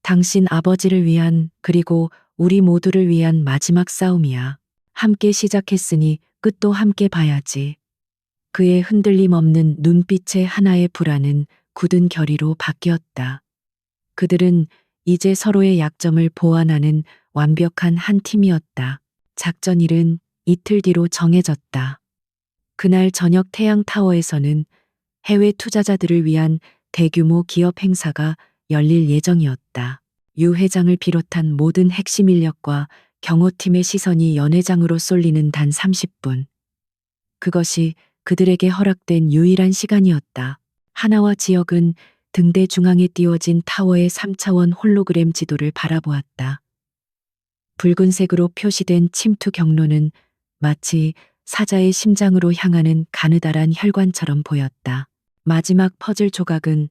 당신 아버지를 위한 그리고 우리 모두를 위한 마지막 싸움이야. 함께 시작했으니 끝도 함께 봐야지. 그의 흔들림 없는 눈빛의 하나의 불안은 굳은 결의로 바뀌었다. 그들은 이제 서로의 약점을 보완하는 완벽한 한 팀이었다. 작전일은 이틀 뒤로 정해졌다. 그날 저녁 태양타워에서는 해외 투자자들을 위한 대규모 기업 행사가 열릴 예정이었다. 유 회장을 비롯한 모든 핵심 인력과 경호팀의 시선이 연회장으로 쏠리는 단 30분. 그것이 그들에게 허락된 유일한 시간이었다. 하나와 지역은 등대 중앙에 띄워진 타워의 3차원 홀로그램 지도를 바라보았다. 붉은색으로 표시된 침투 경로는 마치 사자의 심장으로 향하는 가느다란 혈관처럼 보였다. 마지막 퍼즐 조각은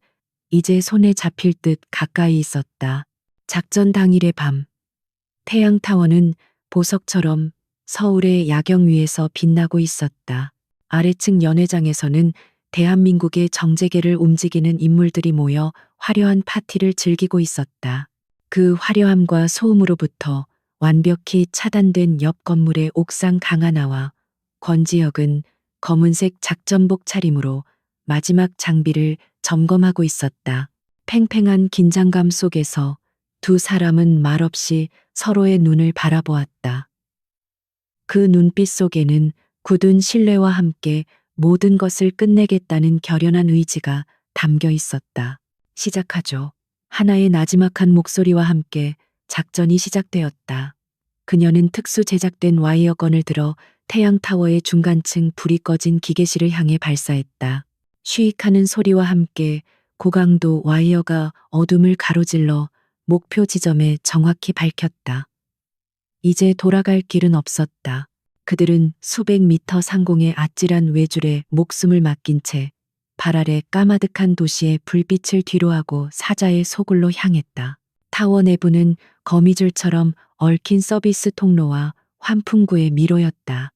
이제 손에 잡힐 듯 가까이 있었다. 작전 당일의 밤, 태양타워는 보석처럼 서울의 야경 위에서 빛나고 있었다. 아래층 연회장에서는 대한민국의 정재계를 움직이는 인물들이 모여 화려한 파티를 즐기고 있었다. 그 화려함과 소음으로부터 완벽히 차단된 옆 건물의 옥상 강하나와 권지혁은 검은색 작전복 차림으로 마지막 장비를 점검하고 있었다. 팽팽한 긴장감 속에서 두 사람은 말없이 서로의 눈을 바라보았다. 그 눈빛 속에는 굳은 신뢰와 함께 모든 것을 끝내겠다는 결연한 의지가 담겨 있었다. 시작하죠. 하나의 나지막한 목소리와 함께 작전이 시작되었다. 그녀는 특수 제작된 와이어건을 들어 태양타워의 중간층 불이 꺼진 기계실을 향해 발사했다. 쉬익하는 소리와 함께 고강도 와이어가 어둠을 가로질러 목표 지점에 정확히 밝혔다. 이제 돌아갈 길은 없었다. 그들은 수백 미터 상공의 아찔한 외줄에 목숨을 맡긴 채 발 아래 까마득한 도시의 불빛을 뒤로하고 사자의 소굴로 향했다. 타워 내부는 거미줄처럼 얽힌 서비스 통로와 환풍구의 미로였다.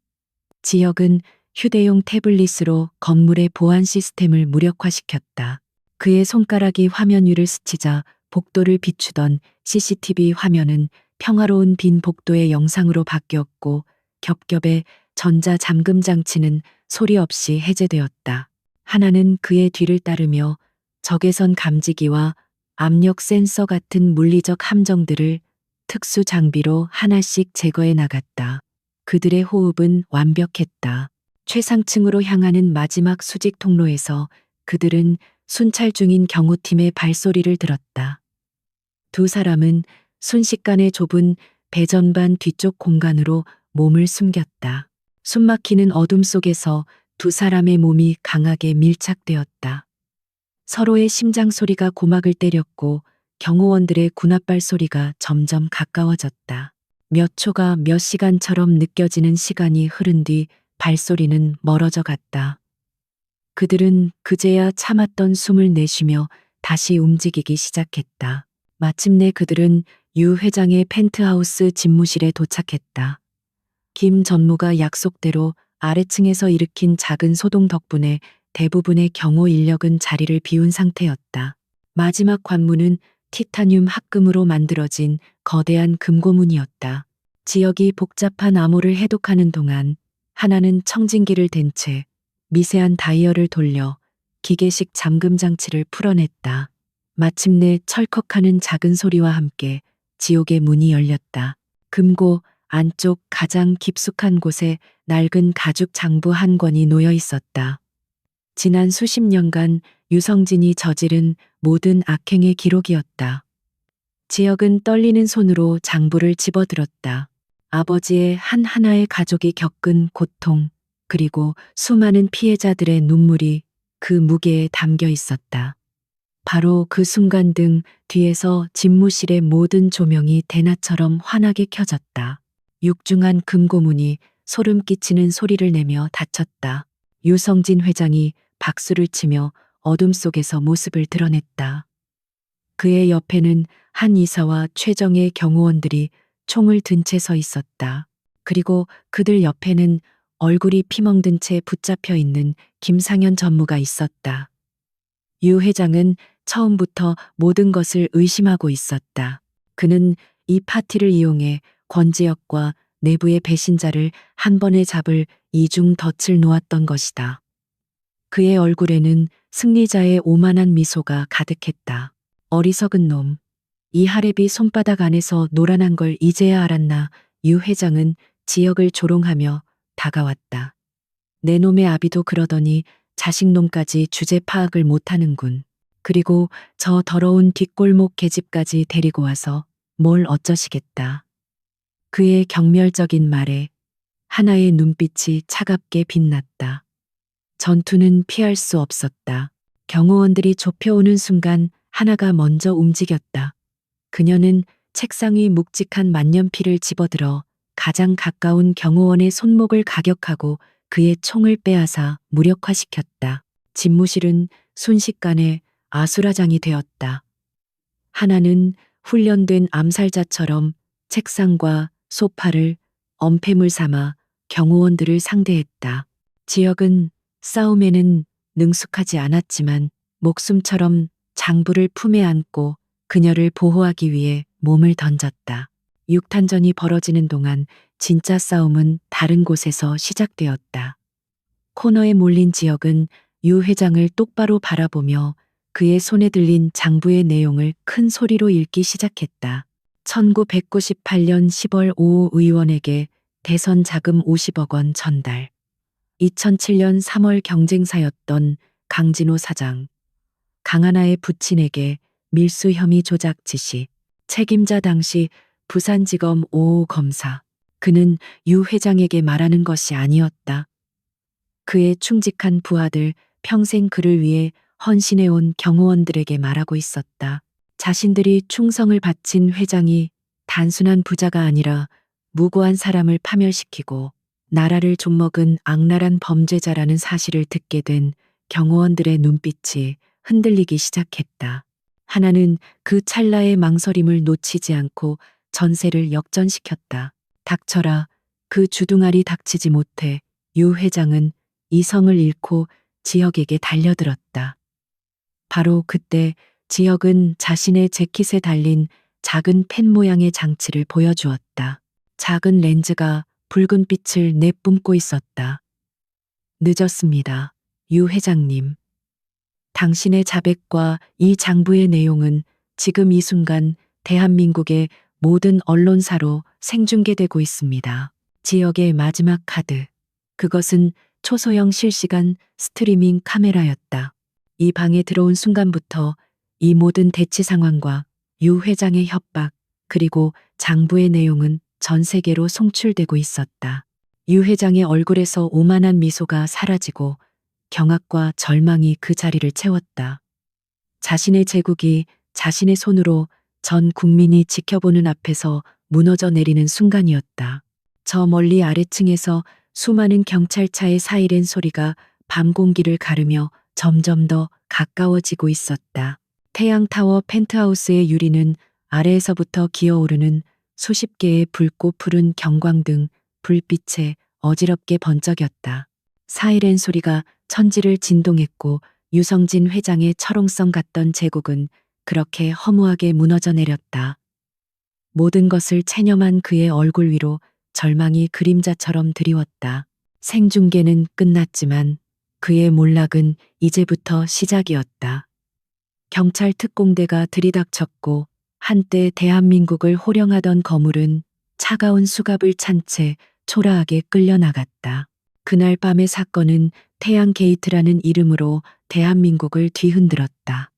지역은 휴대용 태블릿으로 건물의 보안 시스템을 무력화시켰다. 그의 손가락이 화면 위를 스치자 복도를 비추던 CCTV 화면은 평화로운 빈 복도의 영상으로 바뀌었고 겹겹의 전자 잠금 장치는 소리 없이 해제되었다. 하나는 그의 뒤를 따르며 적외선 감지기와 압력 센서 같은 물리적 함정들을 특수 장비로 하나씩 제거해 나갔다. 그들의 호흡은 완벽했다. 최상층으로 향하는 마지막 수직 통로에서 그들은 순찰 중인 경호팀의 발소리를 들었다. 두 사람은 순식간에 좁은 배전반 뒤쪽 공간으로 몸을 숨겼다. 숨막히는 어둠 속에서 두 사람의 몸이 강하게 밀착되었다. 서로의 심장 소리가 고막을 때렸고 경호원들의 군합발 소리가 점점 가까워졌다. 몇 초가 몇 시간처럼 느껴지는 시간이 흐른 뒤 발소리는 멀어져 갔다. 그들은 그제야 참았던 숨을 내쉬며 다시 움직이기 시작했다. 마침내 그들은 유 회장의 펜트하우스 집무실에 도착했다. 김 전무가 약속대로 아래층에서 일으킨 작은 소동 덕분에 대부분의 경호 인력은 자리를 비운 상태였다. 마지막 관문은 티타늄 합금으로 만들어진 거대한 금고문이었다. 지역이 복잡한 암호를 해독하는 동안 하나는 청진기를 댄 채 미세한 다이얼을 돌려 기계식 잠금 장치를 풀어냈다. 마침내 철컥하는 작은 소리와 함께 지옥의 문이 열렸다. 금고 안쪽 가장 깊숙한 곳에 낡은 가죽 장부 한 권이 놓여 있었다. 지난 수십 년간 유성진이 저지른 모든 악행의 기록이었다. 지역은 떨리는 손으로 장부를 집어들었다. 아버지의 하나의 가족이 겪은 고통, 그리고 수많은 피해자들의 눈물이 그 무게에 담겨 있었다. 바로 그 순간 등 뒤에서 집무실의 모든 조명이 대낮처럼 환하게 켜졌다. 육중한 금고문이 소름 끼치는 소리를 내며 닫혔다. 유성진 회장이 박수를 치며 어둠 속에서 모습을 드러냈다. 그의 옆에는 한 이사와 최정의 경호원들이 총을 든 채 서 있었다. 그리고 그들 옆에는 얼굴이 피멍든 채 붙잡혀 있는 김상현 전무가 있었다. 유 회장은 처음부터 모든 것을 의심하고 있었다. 그는 이 파티를 이용해 권지혁과 내부의 배신자를 한 번에 잡을 이중 덫을 놓았던 것이다. 그의 얼굴에는 승리자의 오만한 미소가 가득했다. 어리석은 놈. 이 하랩이 손바닥 안에서 노란한 걸 이제야 알았나. 유 회장은 지역을 조롱하며 다가왔다. 내 놈의 아비도 그러더니 자식놈까지 주제 파악을 못하는군. 그리고 저 더러운 뒷골목 계집까지 데리고 와서 뭘 어쩌시겠다. 그의 경멸적인 말에 하나의 눈빛이 차갑게 빛났다. 전투는 피할 수 없었다. 경호원들이 좁혀오는 순간 하나가 먼저 움직였다. 그녀는 책상 위 묵직한 만년필을 집어들어 가장 가까운 경호원의 손목을 가격하고 그의 총을 빼앗아 무력화시켰다. 집무실은 순식간에 아수라장이 되었다. 하나는 훈련된 암살자처럼 책상과 소파를 엄폐물 삼아 경호원들을 상대했다. 지역은 싸움에는 능숙하지 않았지만 목숨처럼 장부를 품에 안고 그녀를 보호하기 위해 몸을 던졌다. 육탄전이 벌어지는 동안 진짜 싸움은 다른 곳에서 시작되었다. 코너에 몰린 지역은 유 회장을 똑바로 바라보며 그의 손에 들린 장부의 내용을 큰 소리로 읽기 시작했다. 1998년 10월 5호 의원에게 대선 자금 50억 원 전달. 2007년 3월 경쟁사였던 강진호 사장. 강하나의 부친에게 밀수 혐의 조작 지시. 책임자 당시 부산지검 5호 검사. 그는 유 회장에게 말하는 것이 아니었다. 그의 충직한 부하들, 평생 그를 위해 헌신해온 경호원들에게 말하고 있었다. 자신들이 충성을 바친 회장이 단순한 부자가 아니라 무고한 사람을 파멸시키고 나라를 좀먹은 악랄한 범죄자라는 사실을 듣게 된 경호원들의 눈빛이 흔들리기 시작했다. 하나는 그 찰나의 망설임을 놓치지 않고 전세를 역전시켰다. 닥쳐라. 그 주둥아리 닥치지 못해 유 회장은 이성을 잃고 지역에게 달려들었다. 바로 그때 지역은 자신의 재킷에 달린 작은 펜 모양의 장치를 보여주었다. 작은 렌즈가 붉은 빛을 내뿜고 있었다. 늦었습니다. 유 회장님. 당신의 자백과 이 장부의 내용은 지금 이 순간 대한민국의 모든 언론사로 생중계되고 있습니다. 지역의 마지막 카드. 그것은 초소형 실시간 스트리밍 카메라였다. 이 방에 들어온 순간부터 이 모든 대치 상황과 유 회장의 협박, 그리고 장부의 내용은 전 세계로 송출되고 있었다. 유 회장의 얼굴에서 오만한 미소가 사라지고 경악과 절망이 그 자리를 채웠다. 자신의 제국이 자신의 손으로 전 국민이 지켜보는 앞에서 무너져 내리는 순간이었다. 저 멀리 아래층에서 수많은 경찰차의 사이렌 소리가 밤 공기를 가르며 점점 더 가까워지고 있었다. 태양타워 펜트하우스의 유리는 아래에서부터 기어오르는 수십 개의 붉고 푸른 경광등, 불빛에 어지럽게 번쩍였다. 사이렌 소리가 천지를 진동했고 유성진 회장의 철옹성 같던 제국은 그렇게 허무하게 무너져 내렸다. 모든 것을 체념한 그의 얼굴 위로 절망이 그림자처럼 드리웠다. 생중계는 끝났지만 그의 몰락은 이제부터 시작이었다. 경찰 특공대가 들이닥쳤고 한때 대한민국을 호령하던 거물은 차가운 수갑을 찬 채 초라하게 끌려나갔다. 그날 밤의 사건은 태양 게이트라는 이름으로 대한민국을 뒤흔들었다.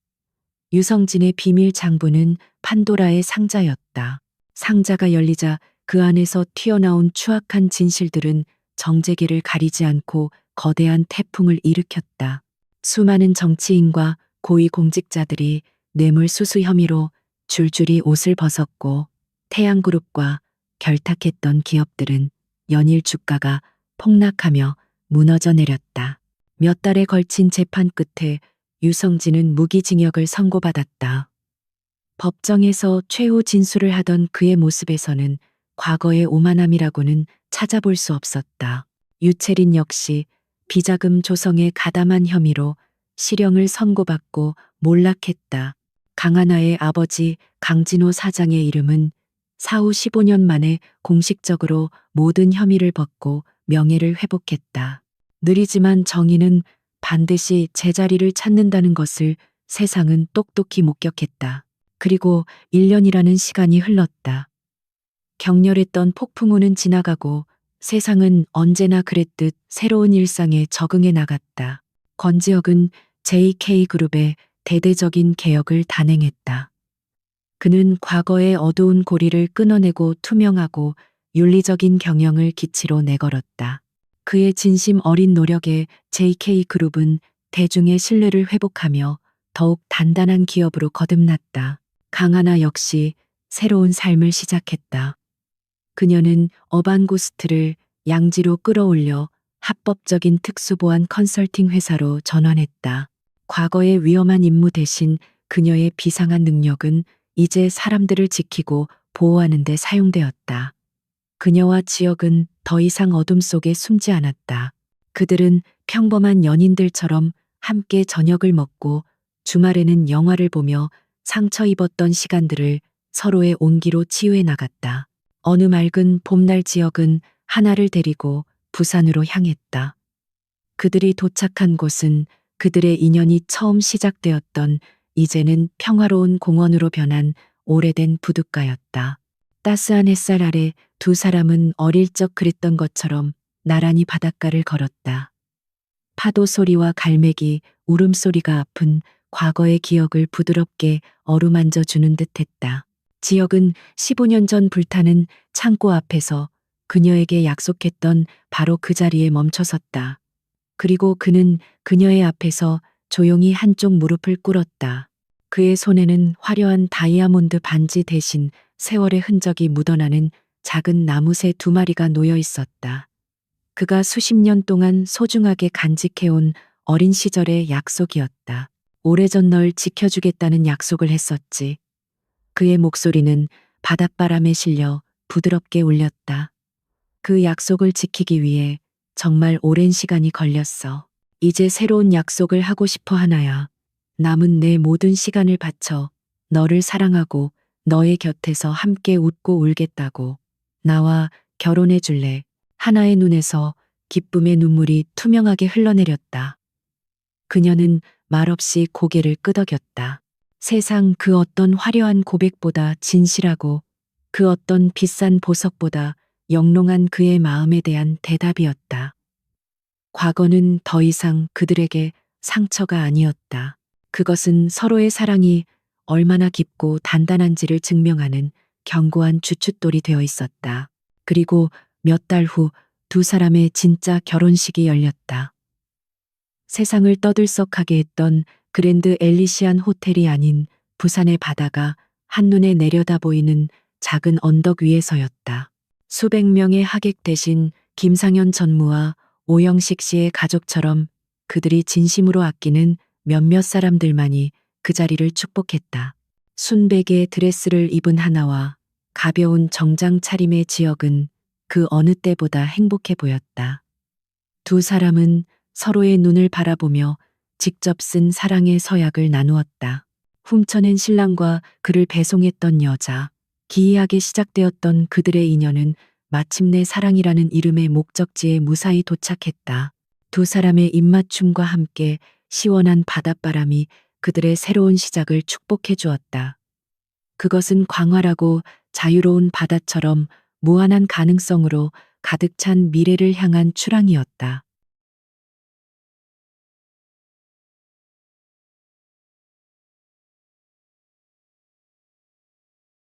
유성진의 비밀 장부는 판도라의 상자였다. 상자가 열리자 그 안에서 튀어나온 추악한 진실들은 정제기를 가리지 않고 거대한 태풍을 일으켰다. 수많은 정치인과 고위공직자들이 뇌물수수 혐의로 줄줄이 옷을 벗었고 태양그룹과 결탁했던 기업들은 연일 주가가 폭락하며 무너져 내렸다. 몇 달에 걸친 재판 끝에 유성진은 무기징역을 선고받았다. 법정에서 최후 진술을 하던 그의 모습에서는 과거의 오만함이라고는 찾아볼 수 없었다. 유채린 역시 비자금 조성에 가담한 혐의로 실형을 선고받고 몰락했다. 강하나의 아버지 강진호 사장의 이름은 사후 15년 만에 공식적으로 모든 혐의를 벗고 명예를 회복했다. 느리지만 정의는 반드시 제자리를 찾는다는 것을 세상은 똑똑히 목격했다. 그리고 1년이라는 시간이 흘렀다. 격렬했던 폭풍우는 지나가고 세상은 언제나 그랬듯 새로운 일상에 적응해 나갔다. 권지혁은 JK그룹의 대대적인 개혁을 단행했다. 그는 과거의 어두운 고리를 끊어내고 투명하고 윤리적인 경영을 기치로 내걸었다. 그의 진심 어린 노력에 JK그룹은 대중의 신뢰를 회복하며 더욱 단단한 기업으로 거듭났다. 강하나 역시 새로운 삶을 시작했다. 그녀는 어반고스트를 양지로 끌어올려 합법적인 특수보안 컨설팅 회사로 전환했다. 과거의 위험한 임무 대신 그녀의 비상한 능력은 이제 사람들을 지키고 보호하는 데 사용되었다. 그녀와 지역은 더 이상 어둠 속에 숨지 않았다. 그들은 평범한 연인들처럼 함께 저녁을 먹고 주말에는 영화를 보며 상처 입었던 시간들을 서로의 온기로 치유해 나갔다. 어느 맑은 봄날 지역은 하나를 데리고 부산으로 향했다. 그들이 도착한 곳은 그들의 인연이 처음 시작되었던 이제는 평화로운 공원으로 변한 오래된 부둣가였다. 따스한 햇살 아래 두 사람은 어릴 적 그랬던 것처럼 나란히 바닷가를 걸었다. 파도 소리와 갈매기 울음소리가 아픈 과거의 기억을 부드럽게 어루만져 주는 듯 했다. 지역은 15년 전 불타는 창고 앞에서 그녀에게 약속했던 바로 그 자리에 멈춰섰다. 그리고 그는 그녀의 앞에서 조용히 한쪽 무릎을 꿇었다. 그의 손에는 화려한 다이아몬드 반지 대신 세월의 흔적이 묻어나는 작은 나무새 두 마리가 놓여 있었다. 그가 수십 년 동안 소중하게 간직해온 어린 시절의 약속이었다. 오래전 널 지켜주겠다는 약속을 했었지. 그의 목소리는 바닷바람에 실려 부드럽게 울렸다. 그 약속을 지키기 위해 정말 오랜 시간이 걸렸어. 이제 새로운 약속을 하고 싶어 하나야. 남은 내 모든 시간을 바쳐 너를 사랑하고 너의 곁에서 함께 웃고 울겠다고. 나와 결혼해 줄래? 하나의 눈에서 기쁨의 눈물이 투명하게 흘러내렸다. 그녀는 말없이 고개를 끄덕였다. 세상 그 어떤 화려한 고백보다 진실하고 그 어떤 비싼 보석보다 영롱한 그의 마음에 대한 대답이었다. 과거는 더 이상 그들에게 상처가 아니었다. 그것은 서로의 사랑이 얼마나 깊고 단단한지를 증명하는 견고한 주춧돌이 되어 있었다. 그리고 몇 달 후 두 사람의 진짜 결혼식이 열렸다. 세상을 떠들썩하게 했던 그랜드 엘리시안 호텔이 아닌 부산의 바다가 한눈에 내려다 보이는 작은 언덕 위에서였다. 수백 명의 하객 대신 김상현 전무와 오영식 씨의 가족처럼 그들이 진심으로 아끼는 몇몇 사람들만이 그 자리를 축복했다. 순백의 드레스를 입은 하나와 가벼운 정장 차림의 지역은 그 어느 때보다 행복해 보였다. 두 사람은 서로의 눈을 바라보며 직접 쓴 사랑의 서약을 나누었다. 훔쳐낸 신랑과 그를 배송했던 여자, 기이하게 시작되었던 그들의 인연은 마침내 사랑이라는 이름의 목적지에 무사히 도착했다. 두 사람의 입맞춤과 함께 시원한 바닷바람이 그들의 새로운 시작을 축복해 주었다. 그것은 광활하고 자유로운 바다처럼 무한한 가능성으로 가득 찬 미래를 향한 출항이었다.